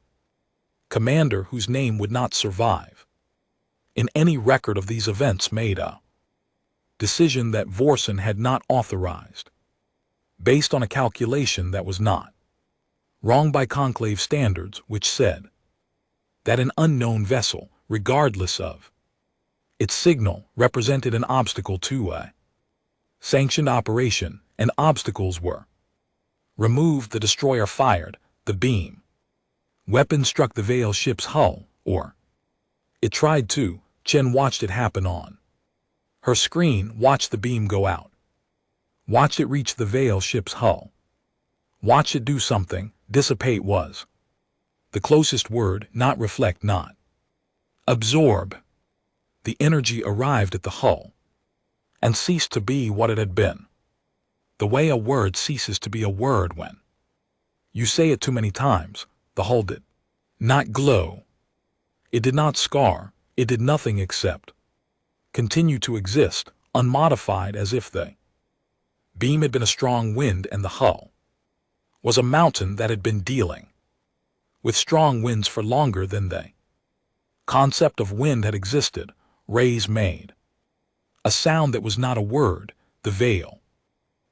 commander whose name would not survive in any record of these events, made a decision that Vorsen had not authorized, based on a calculation that was not wrong by conclave standards, which said that an unknown vessel, regardless of its signal, represented an obstacle to a sanctioned operation, and obstacles were removed. The destroyer fired. The beam weapon struck the Veil ship's hull, or it tried to. Chen watched it happen on her screen, watched the beam go out, watched it reach the Veil ship's hull, watched it do something. Dissipate was the closest word, not reflect, not absorb. The energy arrived at the hull and ceased to be what it had been. The way a word ceases to be a word when you say it too many times. The hull did not glow. It did not scar. It did nothing except continue to exist, unmodified, as if the beam had been a strong wind and the hull was a mountain that had been dealing with strong winds for longer than the concept of wind had existed. Rays made a sound that was not a word. The Veil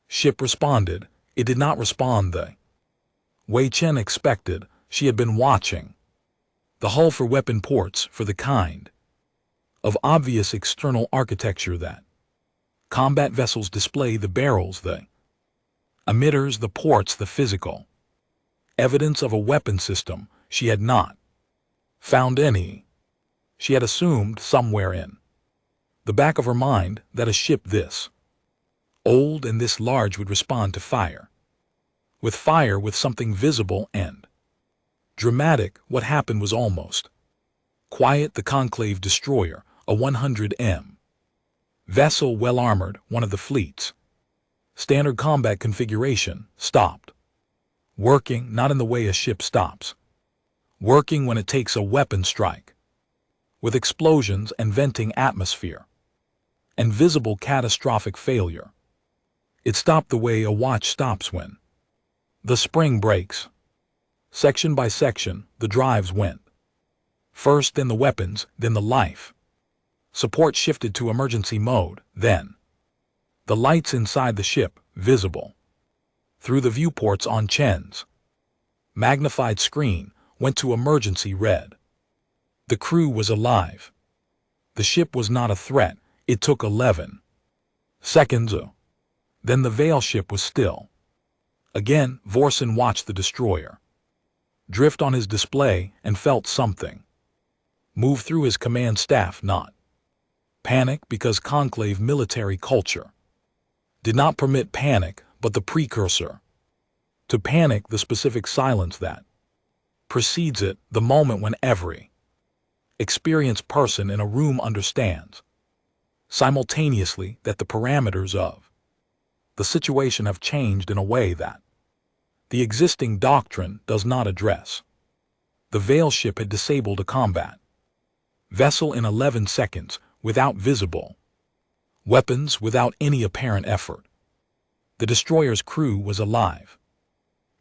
ship responded. It did not respond the way Chen expected. She had been watching the hull for weapon ports, for the kind of obvious external architecture that combat vessels display: the barrels, the emitters, the ports, the physical evidence of a weapon system. She had not found any. She had assumed somewhere in the back of her mind that a ship this old and this large would respond to fire. With something visible and dramatic. What happened was almost quiet. The conclave destroyer, a 100M vessel, well armored, one of the fleet's standard combat configuration, stopped working, not in the way a ship stops working when it takes a weapon strike, with explosions and venting atmosphere and visible catastrophic failure. It stopped the way a watch stops when the spring breaks. Section by section, the drives went first, then the weapons, then the life support shifted to emergency mode, then the lights inside the ship, visible through the viewports on Chen's magnified screen, went to emergency red. The crew was alive. The ship was not a threat. It took 11 seconds. Then the Veil ship was still. Again, Vorsen watched the destroyer drift on his display and felt something move through his command staff. Not panic, because conclave military culture did not permit panic, but the precursor to panic, the specific silence that precedes it, the moment when every experienced person in a room understands simultaneously that the parameters of the situation have changed in a way that the existing doctrine does not address. The Veil ship had disabled a combat vessel in 11 seconds, without visible weapons, without any apparent effort. The destroyer's crew was alive.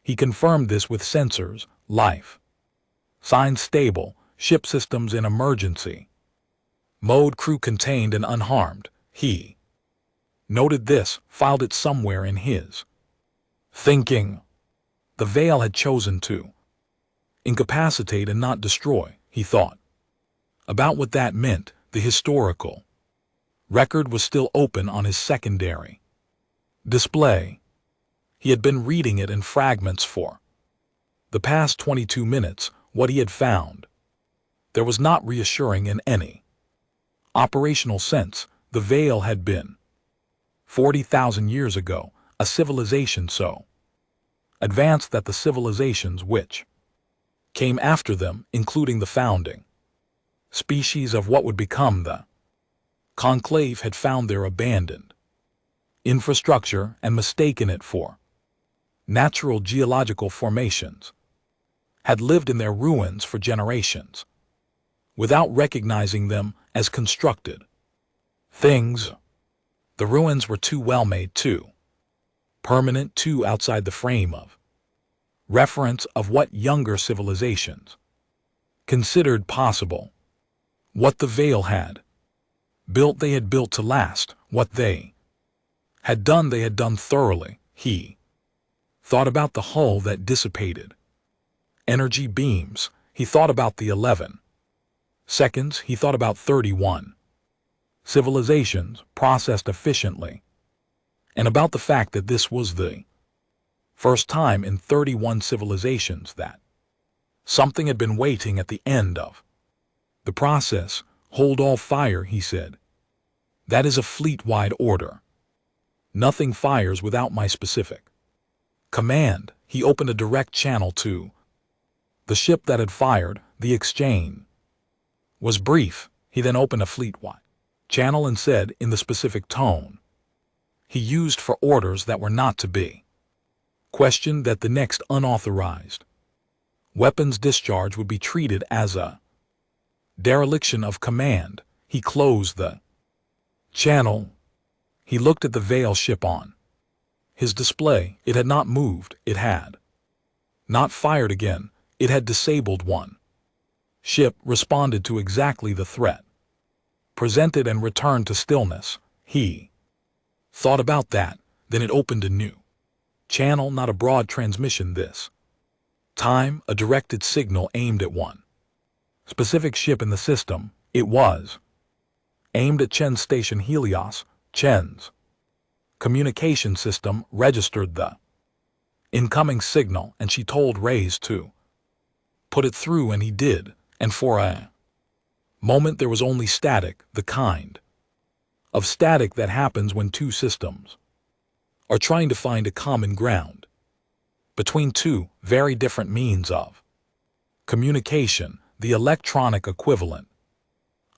He confirmed this with sensors, life signs stable, ship systems in emergency mode, crew contained and unharmed. He noted this, filed it somewhere in his thinking. The Veil had chosen to incapacitate and not destroy. He thought about what that meant. The historical record was still open on his secondary display. He had been reading it in fragments for the past 22 minutes. What he had found there was not reassuring in any operational sense. The Veil had been 40,000 years ago, a civilization so advanced that the civilizations which came after them, including the founding species of what would become the conclave, had found their abandoned infrastructure and mistaken it for natural geological formations, had lived in their ruins for generations, without recognizing them as constructed things. The ruins were too well made, too permanent, too outside the frame of reference of what younger civilizations considered possible. What the Veil had built, they had built to last. What they had done thoroughly. He thought about the hull that dissipated energy beams. He thought about the 11 seconds. He thought about 31 civilizations processed efficiently, and about the fact that this was the first time in 31 civilizations that something had been waiting at the end of the process. Hold all fire, he said. That is a fleet-wide order. Nothing fires without my specific command. He opened a direct channel to the ship that had fired. The exchange was brief. He then opened a fleet-wide channel and said, in the specific tone he used for orders that were not to be questioned, that the next unauthorized weapons discharge would be treated as a dereliction of command. He closed the channel. He looked at the Veil ship on his display. It had not moved. It had not fired again. It had disabled one ship, responded to exactly the threat presented, and returned to stillness. He thought about that. Then it opened a new channel, not a broad transmission this time, a directed signal aimed at one specific ship in the system. It was aimed at Chen's station Helios. Chen's communication system registered the incoming signal, and she told Reyes to put it through, and he did, and for a moment there was only static, the kind of static that happens when two systems are trying to find a common ground between two very different means of communication, the electronic equivalent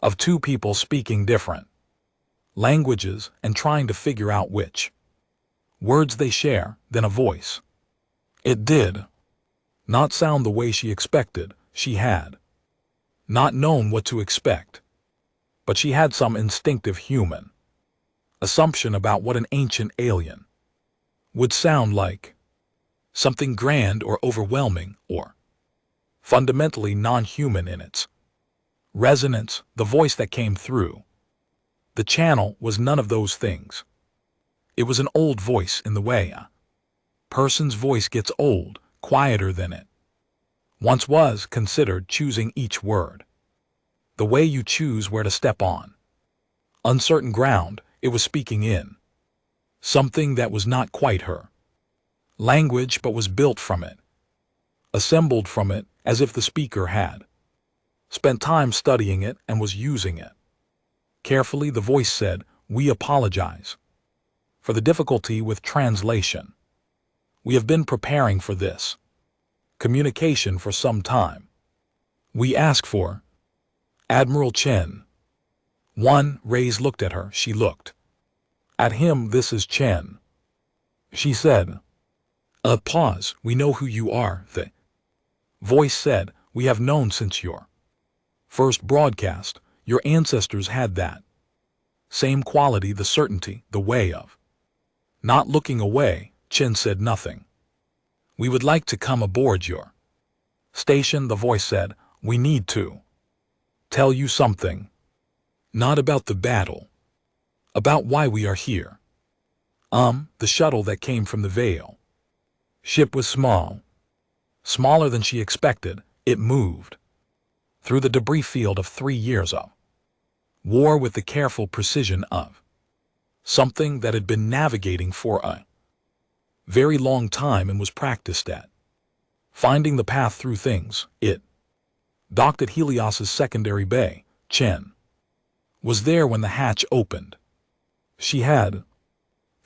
of two people speaking different languages and trying to figure out which words they share. Then a voice. It did not sound the way she expected. She had not known what to expect, but she had some instinctive human assumption about what an ancient alien would sound like. Something grand or overwhelming or fundamentally non-human in its resonance. The voice that came through the channel was none of those things. It was an old voice, in the way a person's voice gets old, quieter than it once was, considered, choosing each word the way you choose where to step on uncertain ground. It was speaking in something that was not quite her language, but was built from it, assembled from it, as if the speaker had spent time studying it and was using it carefully. The voice said, "We apologize for the difficulty with translation. We have been preparing for this communication for some time. We ask for Admiral Chen." Reyes looked at her. She looked at him. "This is Chen," she said. A pause. "We know who you are," the voice said. "We have known since your first broadcast. Your ancestors had that same quality, the certainty, the way of not looking away." Chen said nothing. "We would like to come aboard your station," the voice said. "We need to tell you something. Not about the battle. About why we are here." The shuttle that came from the Veil ship was small. Smaller than she expected. It moved through the debris field of 3 years of war with the careful precision of something that had been navigating for a very long time and was practiced at finding the path through things. It docked at Helios's secondary bay. Chen was there when the hatch opened. She had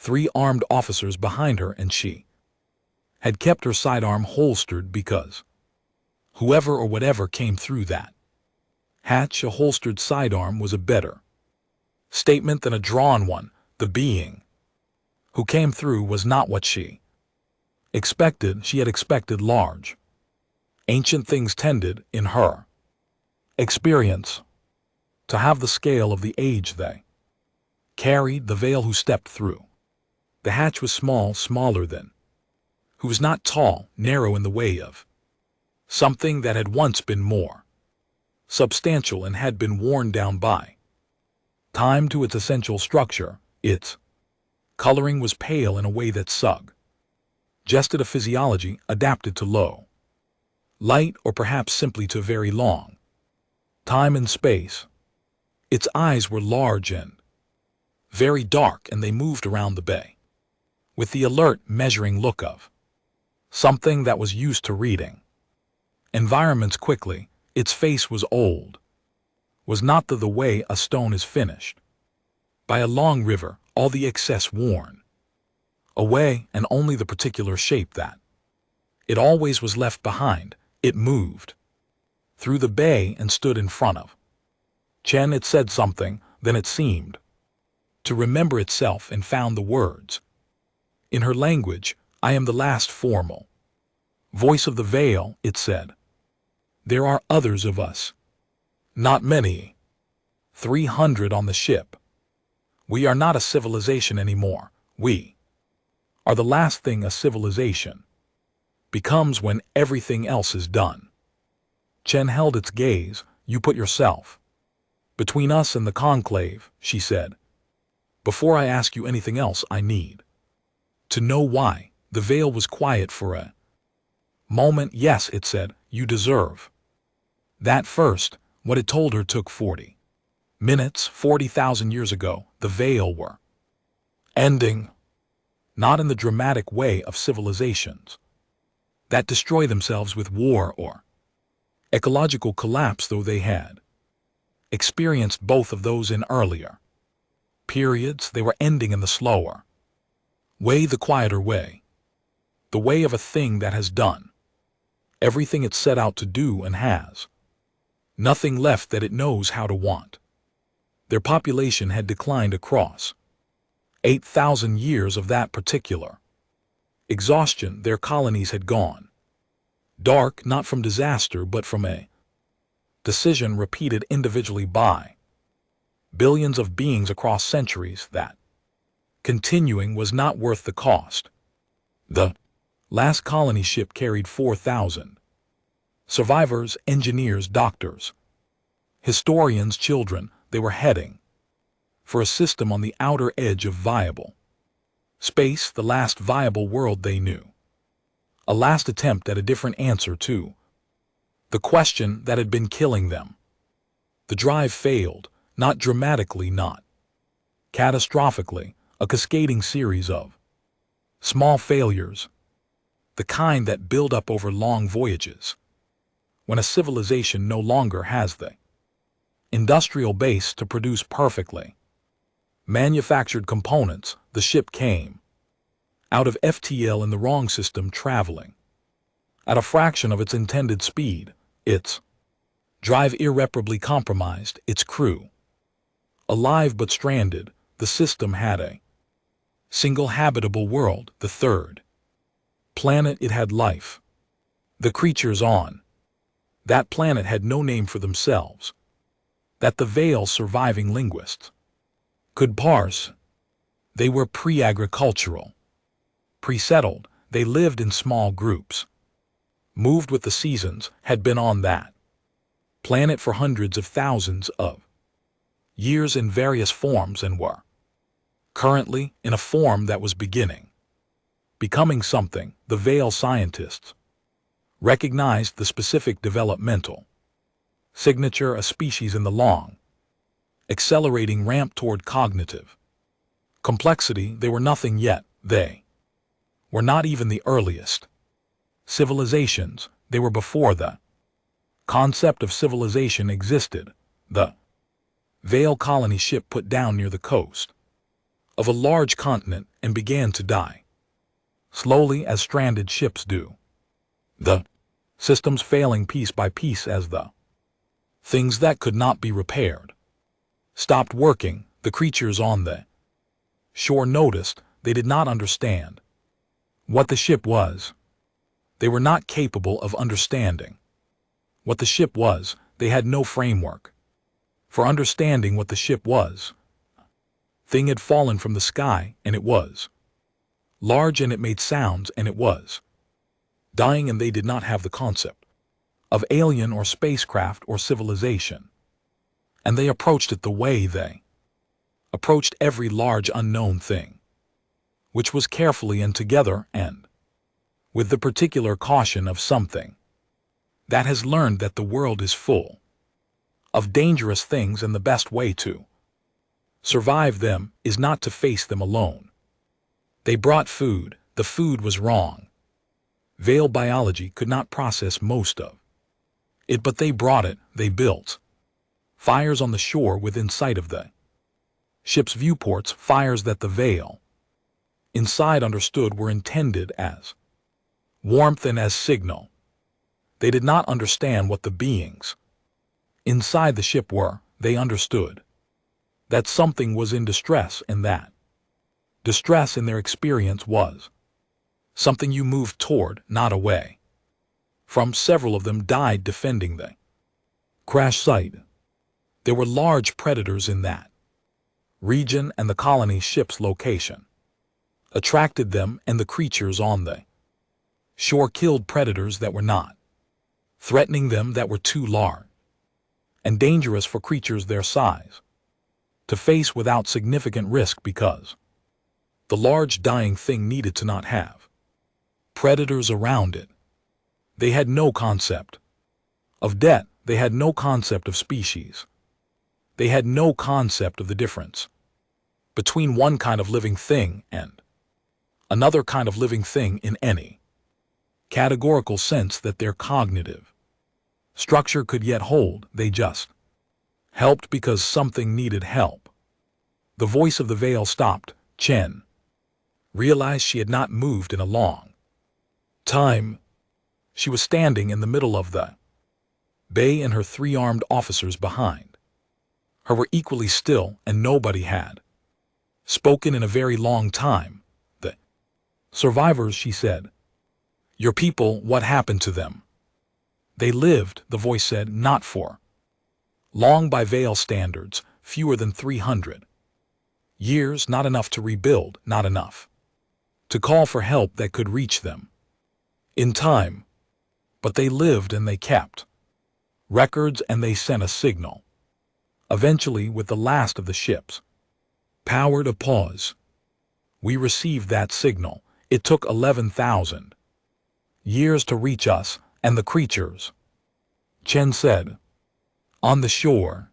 3 armed officers behind her, and she had kept her sidearm holstered because whoever or whatever came through that hatch, a holstered sidearm was a better statement than a drawn one. The being who came through was not what she expected. She had expected large, ancient things tended, in her experience, to have the scale of the age they carried. The veil who stepped through the hatch was small, smaller than, who was not tall, narrow in the way of something that had once been more substantial and had been worn down by time to its essential structure. Its coloring was pale in a way that suggested a physiology adapted to low light, or perhaps simply to very long time and space. Its eyes were large and very dark, and they moved around the bay with the alert, measuring look of something that was used to reading environments quickly. Its face was old, was not the way a stone is finished by a long river, all the excess worn away, and only the particular shape that it always was left behind. It moved through the bay and stood in front of Chen. It said something, then it seemed to remember itself and found the words in her language. I am the last formal voice of the veil, it said. There are others of us. Not many. 300 on the ship. We are not a civilization anymore. We are the last thing a civilization becomes when everything else is done. Chen held its gaze. You put yourself between us and the conclave, she said. Before I ask you anything else, I need to know why. The veil was quiet for a moment. Yes, it said, you deserve that first. What it told her took 40 minutes. 40,000 years ago, the veil were ending, not in the dramatic way of civilizations that destroy themselves with war or ecological collapse, though they had experienced both of those in earlier periods. They were ending in the slower way, the quieter way, the way of a thing that has done everything it set out to do and has nothing left that it knows how to want. Their population had declined across 8,000 years of that particular exhaustion. Their colonies had gone dark, not from disaster but from a decision repeated individually by billions of beings across centuries that continuing was not worth the cost. The last colony ship carried 4,000 survivors, engineers, doctors, historians, children. They were heading for a system on the outer edge of viable space, the last viable world they knew. A last attempt at a different answer to the question that had been killing them. The drive failed, not dramatically, not catastrophically, a cascading series of small failures, the kind that build up over long voyages. When a civilization no longer has the industrial base to produce perfectly manufactured components, the ship came out of FTL in the wrong system, traveling at a fraction of its intended speed, its drive irreparably compromised, its crew alive but stranded. The system had a single habitable world, the third planet. It had life. The creatures on that planet had no name for themselves that the veil's surviving linguists could parse. They were pre-agricultural, pre-settled. They lived in small groups, moved with the seasons, had been on that planet for hundreds of thousands of years in various forms, and were currently in a form that was becoming something. The veil scientists recognized the specific developmental signature, a species in the long, accelerating ramp toward cognitive complexity. They were nothing yet. They were not even the earliest civilizations. They were before the concept of civilization existed. The Veil colony ship put down near the coast of a large continent and began to die, slowly as stranded ships do. The systems failing piece by piece as the things that could not be repaired stopped working. The creatures on the shore noticed. They did not understand what the ship was. They were not capable of understanding what the ship was. They had no framework for understanding what the ship was. Thing had fallen from the sky, and it was large, and it made sounds, and it was dying, and they did not have the concept of alien or spacecraft or civilization. And they approached it the way they approached every large unknown thing, which was carefully and together and with the particular caution of something that has learned that the world is full of dangerous things, and the best way to survive them is not to face them alone. They brought food. The food was wrong. Veil biology could not process most of it, but they brought it. They built fires on the shore within sight of the ship's viewports, fires that the veil inside understood were intended as warmth and as signal. They did not understand what the beings inside the ship were. They understood that something was in distress, and that distress in their experience was something you moved toward, not away from. Several of them died defending the crash site. There were large predators in that region, and the colony ship's location attracted them, and the creatures on the shore killed predators that were not threatening them, that were too large and dangerous for creatures their size to face without significant risk, because the large dying thing needed to not have predators around it. They had no concept of death. They had no concept of species. They had no concept of the difference between one kind of living thing and another kind of living thing in any categorical sense that their cognitive structure could yet hold. They just helped because something needed help. The voice of the veil stopped. Chen realized she had not moved in a long time. She was standing in the middle of the bay, and her 3 armed officers behind her were equally still, and nobody had spoken in a very long time. The survivors, she said. Your people, what happened to them? They lived, the voice said, not for long by Veil standards, fewer than 300 years, not enough to rebuild, not enough to call for help that could reach them in time. But they lived, and they kept records, and they sent a signal. Eventually, with the last of the ships powered, a pause. We received that signal. It took 11,000 years to reach us and the creatures. Chen said, on the shore.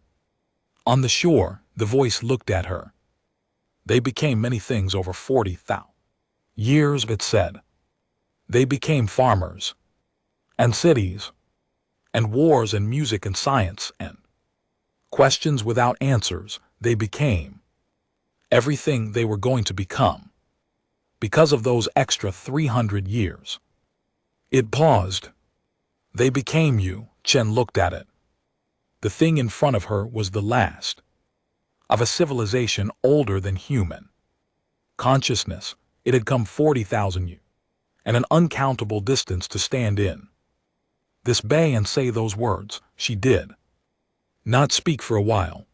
On the shore, the voice looked at her. They became many things over 40,000 years, it said. They became farmers and cities and wars and music and science and questions without answers. They became everything they were going to become because of those extra 300 years. It paused. They became you. Chen looked at it. The thing in front of her was the last of a civilization older than human consciousness. It had come 40,000 years and an uncountable distance to stand in this bay and say those words. She did not speak for a while.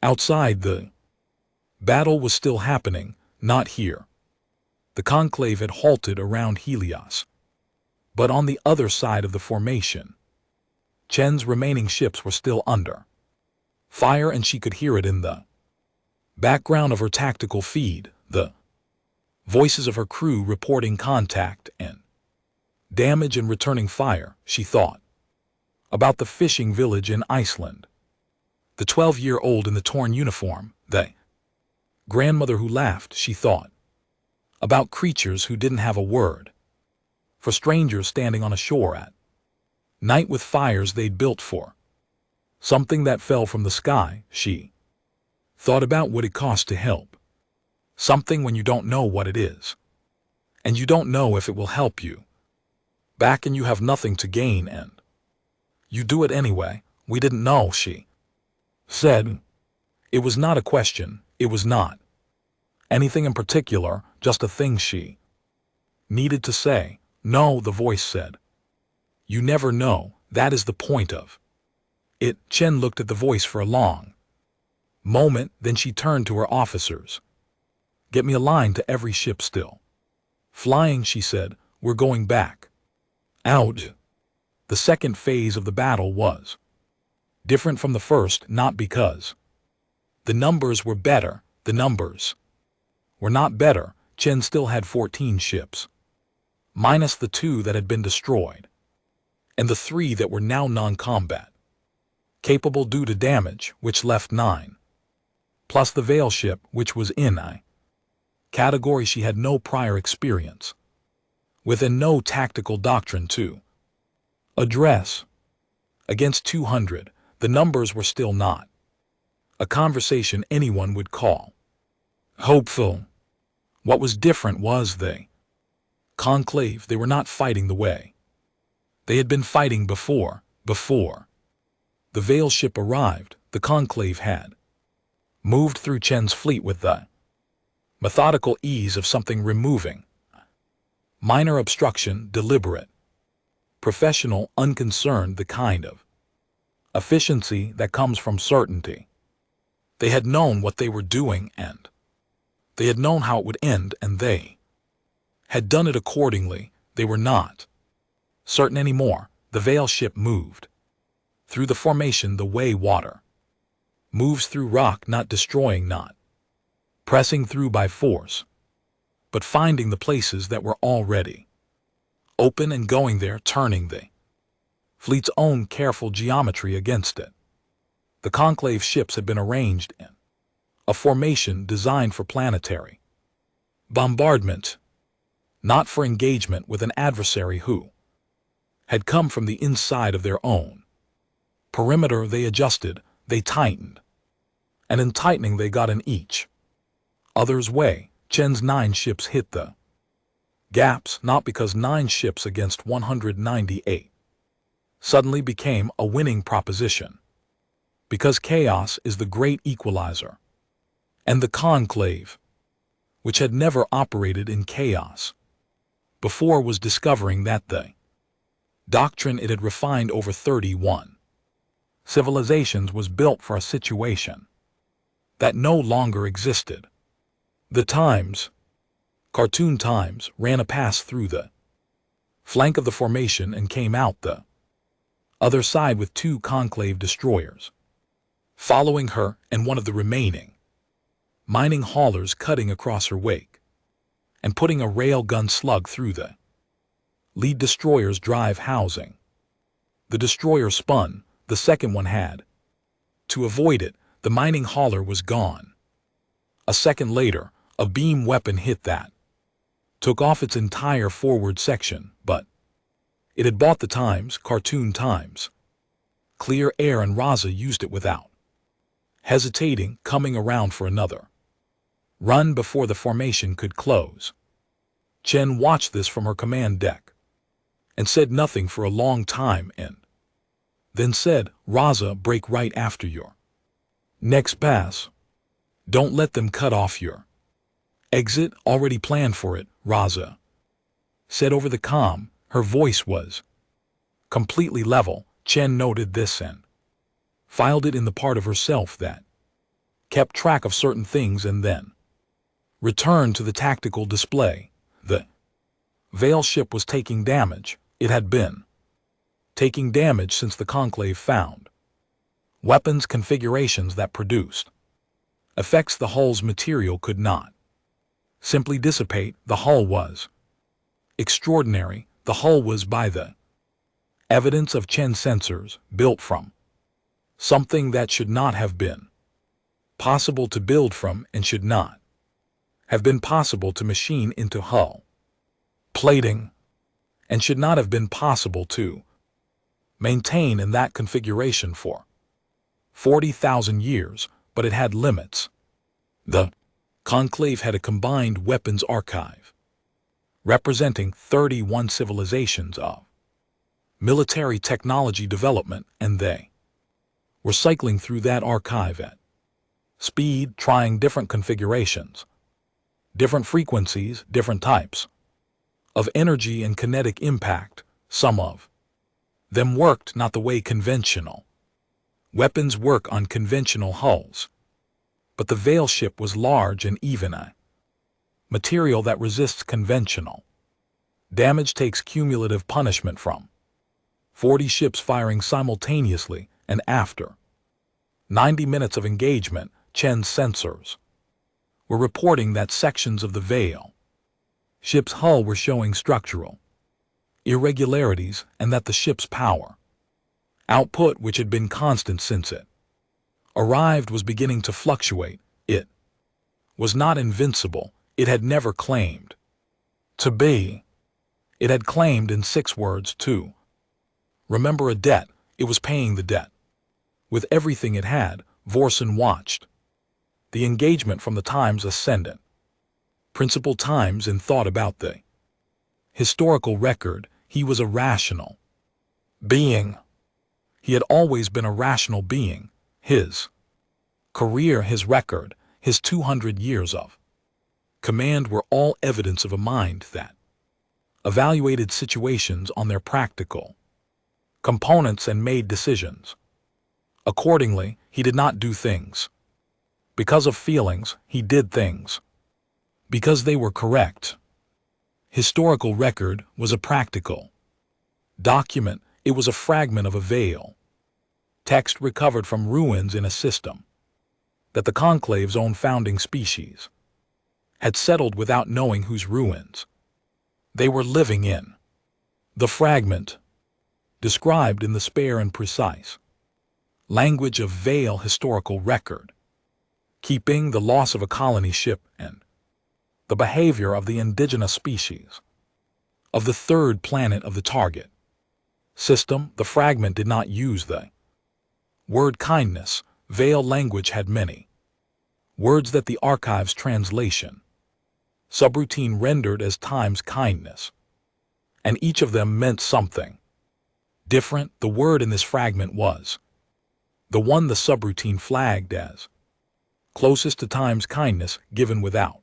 Outside, the battle was still happening, not here. The conclave had halted around Helios. But on the other side of the formation, Chen's remaining ships were still under fire, and she could hear it in the background of her tactical feed, the voices of her crew reporting contact and damage and returning fire. She thought about the fishing village in Iceland, the 12-year-old in the torn uniform, the grandmother who laughed. She thought about creatures who didn't have a word for strangers standing on a shore at night with fires they'd built for something that fell from the sky. She thought about what it cost to help Something when you don't know what it is. And you don't know if it will help you. Back and you have nothing to gain and you do it anyway. We didn't know, she said. It was not a question, it was not anything in particular, just a thing she needed to say. No, the voice said. You never know, that is the point of it. Chen looked at the voice for a long moment, then she turned to her officers. Get me a line to every ship still flying, she said. We're going back out. The second phase of the battle was different from the first, not because the numbers were better, the numbers were not better. Chen still had 14 ships, minus the 2 that had been destroyed, and the 3 that were now non-combat, capable due to damage, which left 9, plus the Veil ship, which was in a category she had no prior experience with and no tactical doctrine to address. Against 200, the numbers were still not a conversation anyone would call hopeful. What was different was the conclave. They were not fighting the way they had been fighting before. Before the Veil ship arrived, the conclave had moved through Chen's fleet with the methodical ease of something removing minor obstruction, deliberate, professional, unconcerned, the kind of efficiency that comes from certainty. They had known what they were doing and they had known how it would end, and they had done it accordingly. They were not certain anymore. The Veil ship moved through the formation the way water moves through rock, not destroying, not pressing through by force, but finding the places that were already open and going there, turning the fleet's own careful geometry against it. The conclave ships had been arranged in a formation designed for planetary bombardment, not for engagement with an adversary who had come from the inside of their own perimeter. They adjusted, they tightened, and in tightening they got in each other's way. Chen's 9 ships hit the gaps, not because 9 ships against 198 suddenly became a winning proposition, because chaos is the great equalizer, and the conclave, which had never operated in chaos before, was discovering that the doctrine it had refined over 31 civilizations was built for a situation that no longer existed. The Times, Cartoon Times, ran a pass through the flank of the formation and came out the other side with 2 conclave destroyers following her and one of the remaining mining haulers cutting across her wake and putting a railgun slug through the lead destroyer's drive housing. The destroyer spun, the second one had to avoid it. The mining hauler was gone. A second later, a beam weapon hit that, took off its entire forward section, but it had bought the Times, Cartoon Times, clear air, and Raza used it without hesitating, coming around for another run before the formation could close. Chen watched this from her command deck and said nothing for a long time, and then said, Raza, break right after your next pass. Don't let them cut off your exit. Already planned for it, Raza said over the comm. Her voice was completely level. Chen noted this and filed it in the part of herself that kept track of certain things and then returned to the tactical display. The Veil ship was taking damage. It had been taking damage since the conclave found weapons configurations that produced effects the hull's material could not simply dissipate. The hull was extraordinary. The hull was, by the evidence of Chen sensors, built from something that should not have been possible to build from and should not have been possible to machine into hull plating and should not have been possible to maintain in that configuration for 40,000 years, but it had limits. The Conclave had a combined weapons archive, representing 31 civilizations of military technology development, and they were cycling through that archive at speed, trying different configurations, different frequencies, different types of energy and kinetic impact. Some of them worked not the way conventional weapons work on conventional hulls, but the Veil ship was large and even a material that resists conventional damage, takes cumulative punishment from 40 ships firing simultaneously, and after 90 minutes of engagement, Chen's sensors were reporting that sections of the Veil ship's hull were showing structural irregularities and that the ship's power output, which had been constant since it arrived, was beginning to fluctuate. It was not invincible. It had never claimed to be. It had claimed in 6 words to remember a debt. It was paying the debt with everything it had. Vorson watched the engagement from the Time's ascendant principal times and thought about the historical record. He was a rational being. He had always been a rational being. His career, his record, his 200 years of command were all evidence of a mind that evaluated situations on their practical components and made decisions accordingly. He did not do things because of feelings. He did things because they were correct. Historical record was a practical document. It was a fragment of a veil, text recovered from ruins in a system that the Conclave's own founding species had settled without knowing whose ruins they were living in. The fragment, described in the spare and precise language of Veil historical record, keeping the loss of a colony ship and the behavior of the indigenous species of the third planet of the target system. The fragment did not use the word kindness. Veil language had many words that the archive's translation subroutine rendered as Time's kindness, and each of them meant something different. The word in this fragment was the one the subroutine flagged as closest to Time's kindness, given without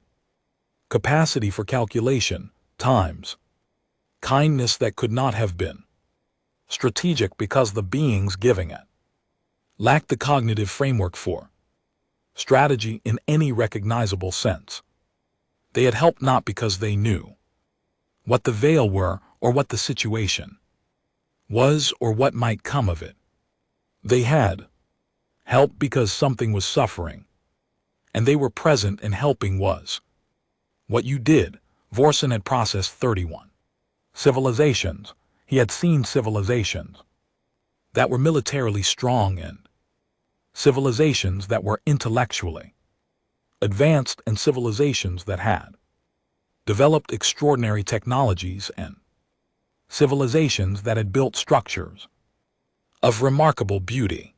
capacity for calculation. Time's kindness that could not have been strategic because the beings giving it lacked the cognitive framework for strategy in any recognizable sense. They had helped not because they knew what the Veil were or what the situation was or what might come of it. They had helped because something was suffering, and they were present, and helping was what you did. Vorson had processed 31 civilizations. He had seen civilizations that were militarily strong and civilizations that were intellectually advanced and civilizations that had developed extraordinary technologies and civilizations that had built structures of remarkable beauty.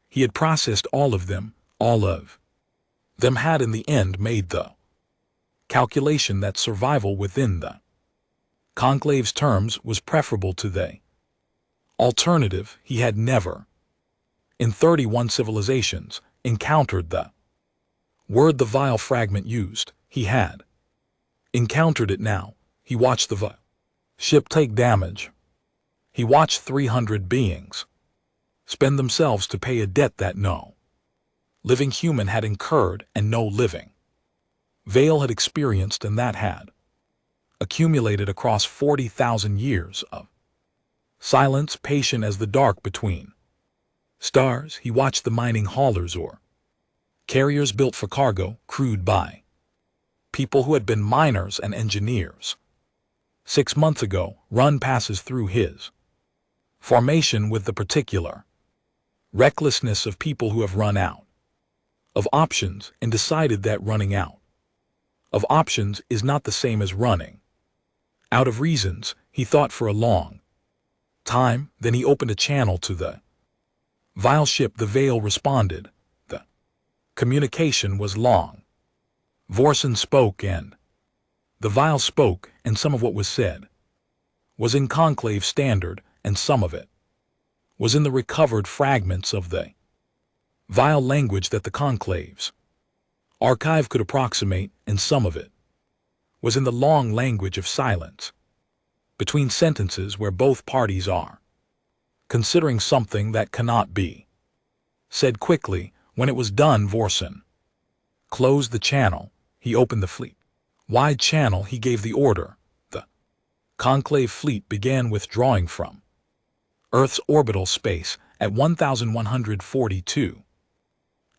He had processed all of them. All of them had in the end made the calculation that survival within the Conclave's terms was preferable to the alternative. He had never, in 31 civilizations, encountered the word the vile fragment used. He had encountered it now. He watched the vile ship take damage. He watched 300 beings spend themselves to pay a debt that no living human had incurred and no living Veil had experienced, and that had accumulated across 40,000 years of silence, patient as the dark between stars. He watched the mining haulers or carriers built for cargo, crewed by people who had been miners and engineers 6 months ago, run passes through his formation with the particular recklessness of people who have run out of options and decided that running out of options is not the same as running out of reasons. He thought for a long time, then he opened a channel to the vile ship. The Veil responded. The communication was long. Vorson spoke, and the vial spoke, and some of what was said was in conclave standard, and some of it was in the recovered fragments of the vial language that the conclave's archive could approximate, and some of it was in the long language of silence between sentences where both parties are considering something that cannot be said quickly. When it was done, Vorson closed the channel. He opened the fleet-wide channel. He gave the order. The conclave fleet began withdrawing from Earth's orbital space at 1142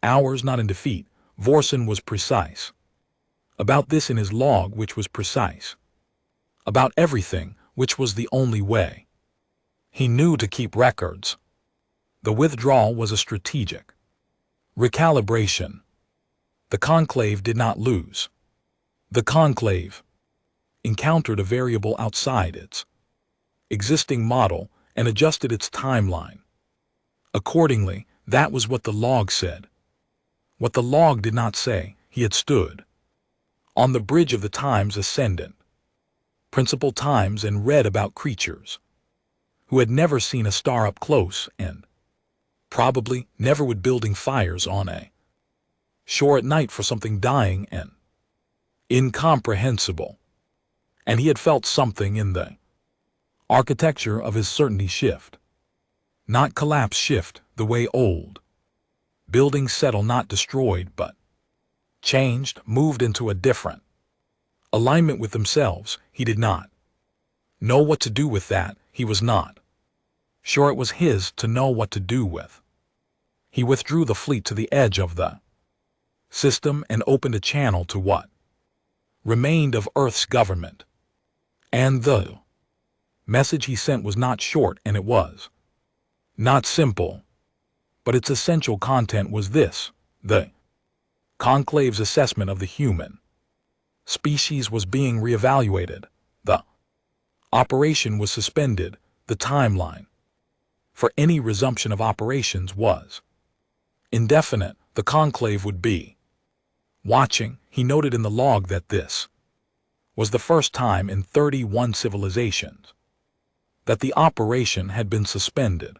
hours. Not in defeat, Vorson was precise about this in his log, which was precise about everything, which was the only way he knew to keep records. The withdrawal was a strategic recalibration. The conclave did not lose. The conclave encountered a variable outside its existing model and adjusted its timeline accordingly. That was what the log said. What the log did not say: he had stood on the bridge of the time's ascendant principal times and read about creatures who had never seen a star up close and probably never would, building fires on a shore at night for something dying and incomprehensible. And he had felt something in the architecture of his certainty shift, not collapse shift, the way old buildings settle, not destroyed but changed, moved into a different alignment with themselves. He did not know what to do with that. He was not sure it was his to know what to do with. He withdrew the fleet to the edge of the system and opened a channel to what remained of Earth's government. And the message he sent was not short, and it was not simple, but its essential content was this: the conclave's assessment of the human species was being reevaluated. The operation was suspended. The timeline for any resumption of operations was indefinite. The conclave would be watching. He noted in the log that this was the first time in 31 civilizations that the operation had been suspended.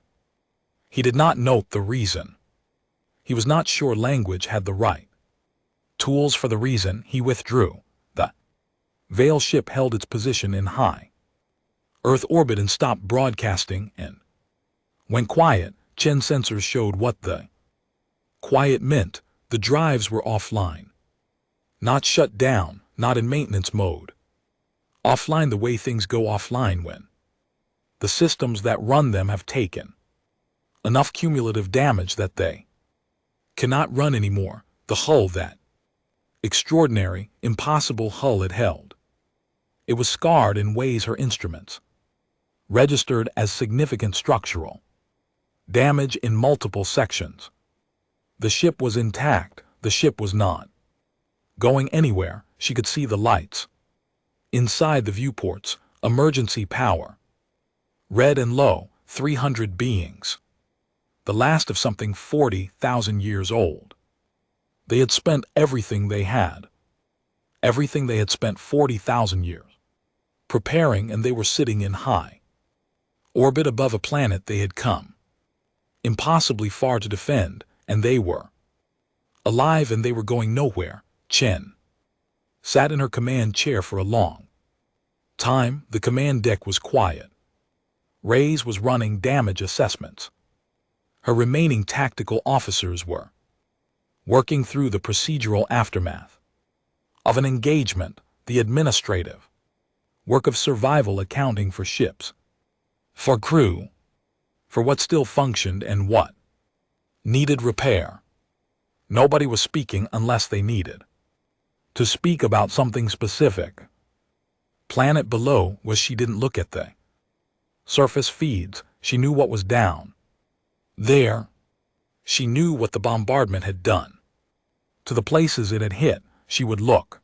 He did not note the reason. He was not sure language had the right tools for the reason. He withdrew. The Veil ship held its position in high Earth orbit and stopped broadcasting and went quiet. Chen sensors showed what the quiet meant. The drives were offline, not shut down, not in maintenance mode. Offline the way things go offline when the systems that run them have taken enough cumulative damage that they cannot run anymore. The hull, that extraordinary, impossible hull it held, it was scarred in ways her instruments registered as significant structural damage in multiple sections. The ship was intact. The ship was not going anywhere. She could see the lights inside the viewports. Emergency power. Red and low. 300 beings. The last of something 40,000 years old. They had spent everything they had. Everything they had spent 40,000 years preparing, and they were sitting in high orbit above a planet they had come impossibly far to defend, and they were alive and they were going nowhere. Chen sat in her command chair for a long time. The command deck was quiet. Reyes was running damage assessments. Her remaining tactical officers were working through the procedural aftermath of an engagement, the administrative work of survival, accounting for ships, for crew, for what still functioned and what needed repair. Nobody was speaking unless they needed to speak about something specific. Planet below was she didn't look at the surface feeds. She knew what was down there. She knew what the bombardment had done to the places it had hit. She would look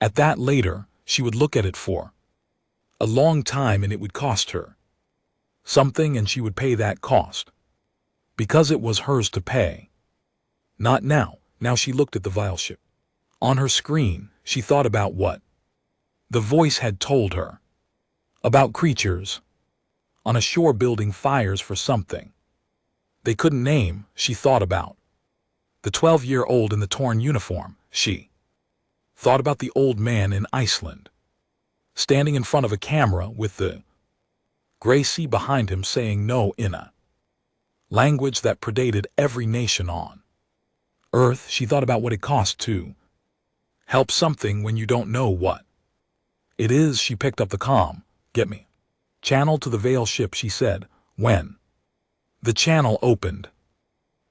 at that later. She would look at it for a long time, and it would cost her something, and she would pay that cost because it was hers to pay. Not now. Now she looked at the vial ship On her screen, she thought about what the voice had told her. About creatures on a shore building fires for something they couldn't name. She thought about the 12-year-old in the torn uniform. She thought about the old man in Iceland, standing in front of a camera with the gray sea behind him saying no in a language that predated every nation on Earth. She thought about what it cost to help something when you don't know what it is. She picked up the get me channel to the Veil ship, she said, when the channel opened.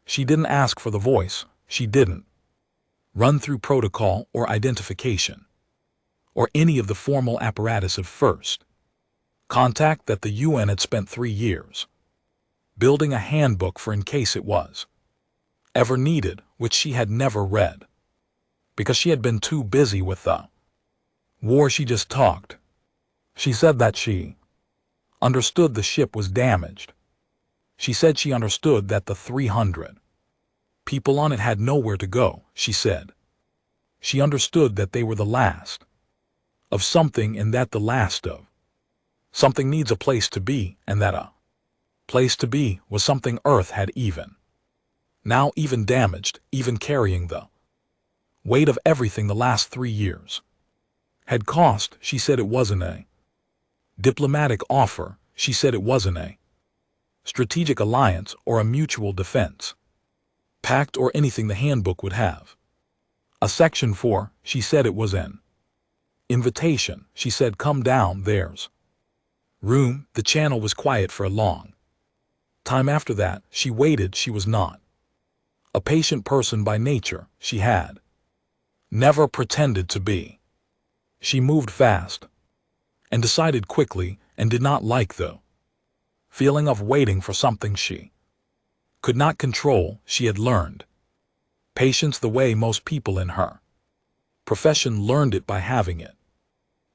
She didn't ask for the voice. She didn't run through protocol or identification or any of the formal apparatus of first contact that the UN had spent 3 years building a handbook for in case it was ever needed, which she had never read because she had been too busy with the war. She just talked. She said that she understood the ship was damaged. She said she understood that the 300 people on it had nowhere to go. She said she understood that they were the last of something and that the last of something needs a place to be, and that a place to be was something Earth had now even damaged, even carrying the weight of everything the last 3 years had cost. She said it wasn't a diplomatic offer. She said it wasn't a strategic alliance or a mutual defense pact or anything the handbook would have a section for. She said it was an invitation. She said, come down, there's room. The channel was quiet for a long time after that. She waited. She was not a patient person by nature. She had never pretended to be. She moved fast and decided quickly and did not like the feeling of waiting for something she could not control. She had learned patience the way most people in her profession learned it, by having it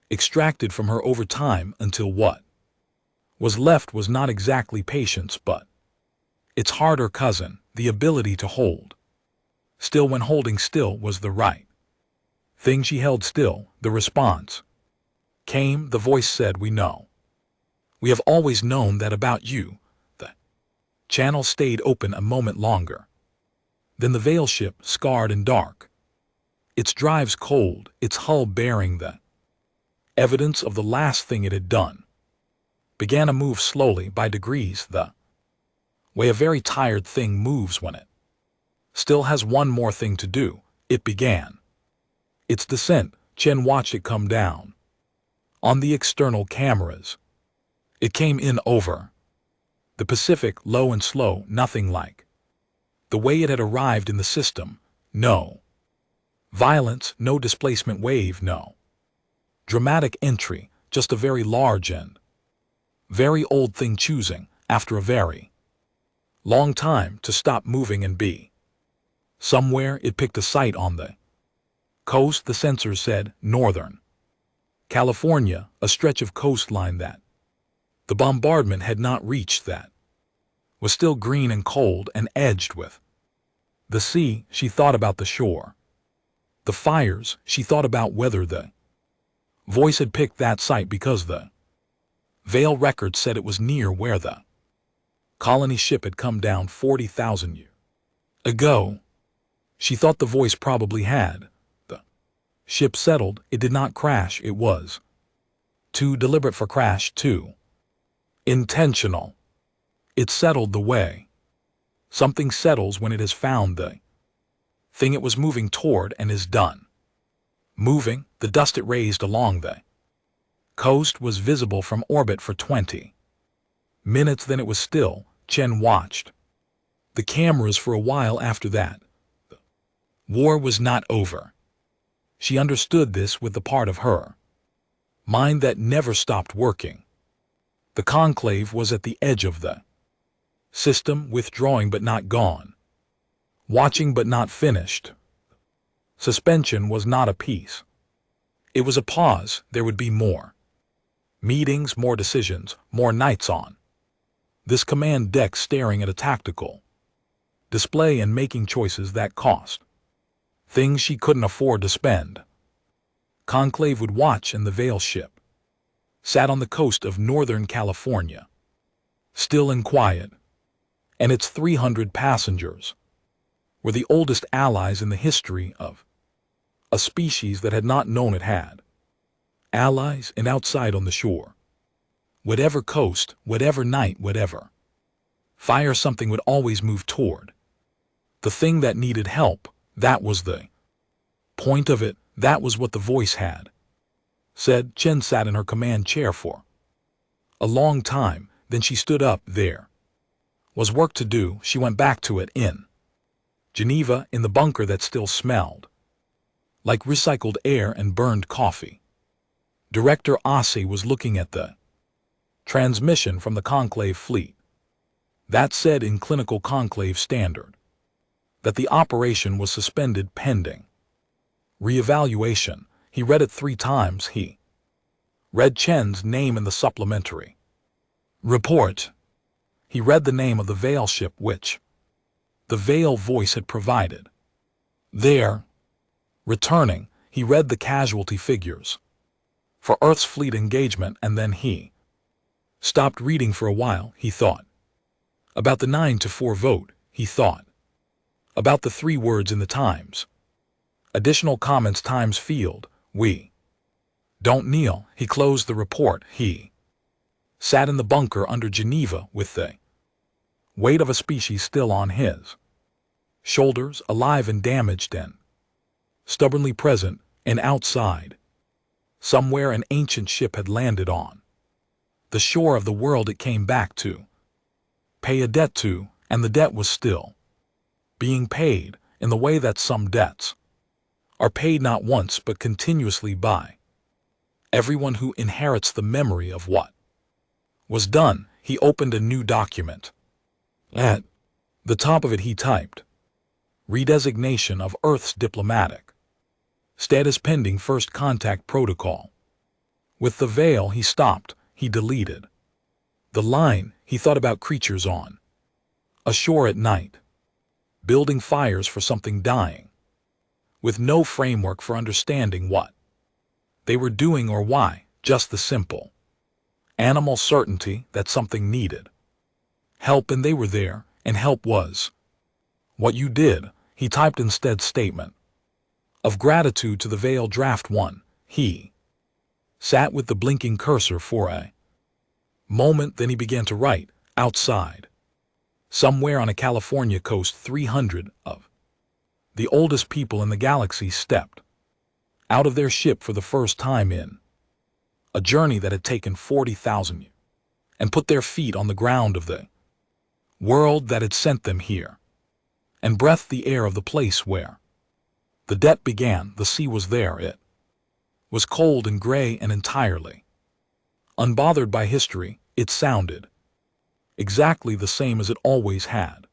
extracted from her over time until what was left was not exactly patience but its harder cousin, the ability to hold still when holding still was the right thing. She held still. The response came. The voice said, we know. We have always known that about you. The channel stayed open a moment longer. Then the Veil ship, scarred and dark, its drives cold, its hull bearing the evidence of the last thing it had done, began to move slowly, by degrees, the way a very tired thing moves when it still has one more thing to do. It began its descent. Chen watched it come down on the external cameras. It came in over the Pacific, low and slow, nothing like the way it had arrived in the system. No violence, no displacement wave, no dramatic entry, just a very large and very old thing choosing, after a very long time, to stop moving and be somewhere. It picked a site on the coast. The sensors said Northern California, a stretch of coastline that the bombardment had not reached, that was still green and cold and edged with the sea. She thought about the shore, the fires. She thought about whether the voice had picked that site because the Veil record said it was near where the colony ship had come down 40,000 years ago. She thought the voice probably had the ship settled. It did not crash. It was too deliberate for crash, too intentional. It settled the way something settles when it has found the thing it was moving toward and is done moving. The dust it raised along the coast was visible from orbit for 20 minutes. Then it was still. Chen watched the cameras for a while after that. The war was not over. She understood this with the part of her mind that never stopped working. The conclave was at the edge of the system, withdrawing but not gone, watching but not finished. Suspension was not a peace. It was a pause. There would be more meetings, more decisions, more nights on this command deck, staring at a tactical display and making choices that cost things she couldn't afford to spend. Conclave would watch, and the Veil ship sat on the coast of Northern California, still and quiet, and its 300 passengers were the oldest allies in the history of a species that had not known it had allies. And outside on the shore, whatever coast, whatever night, whatever fire, something would always move toward the thing that needed help. That was the point of it. That was what the voice had said. Chen sat in her command chair for a long time. Then she stood up. There was work to do. She went back to it in Geneva, in the bunker that still smelled like recycled air and burned coffee. Director Ossie was looking at the transmission from the Conclave fleet that said in clinical Conclave standard that the operation was suspended pending reevaluation. He read it 3 times. He read Chen's name in the supplementary report. He read the name of the Veil ship which the Veil voice had provided. There, returning, he read the casualty figures for Earth's fleet engagement, and then he stopped reading for a while. He thought about the 9-4 vote. He thought about the 3 words in the Times additional comments Times field. We don't kneel. He closed the report. He sat in the bunker under Geneva with the weight of a species still on his shoulders, alive and damaged and stubbornly present. And outside, somewhere, an ancient ship had landed on the shore of the world it came back to pay a debt to, and the debt was still being paid in the way that some debts are paid not once but continuously by everyone who inherits the memory of what was done. He opened a new document. At the top of it he typed, redesignation of Earth's diplomatic status pending first contact protocol. With the Veil he stopped. He deleted the line. He thought about creatures on ashore at night, building fires for something dying, with no framework for understanding what they were doing or why, just the simple animal certainty that something needed help and they were there, and help was what you did. He typed instead statement of gratitude to the Veil Draft 1. He sat with the blinking cursor for a moment, then he began to write. Outside, somewhere on a California coast, 300 of the oldest people in the galaxy stepped out of their ship for the first time in a journey that had taken 40,000 years and put their feet on the ground of the world that had sent them here and breathed the air of the place where the debt began. The sea was there. It was cold and gray and entirely unbothered by history. It sounded exactly the same as it always had.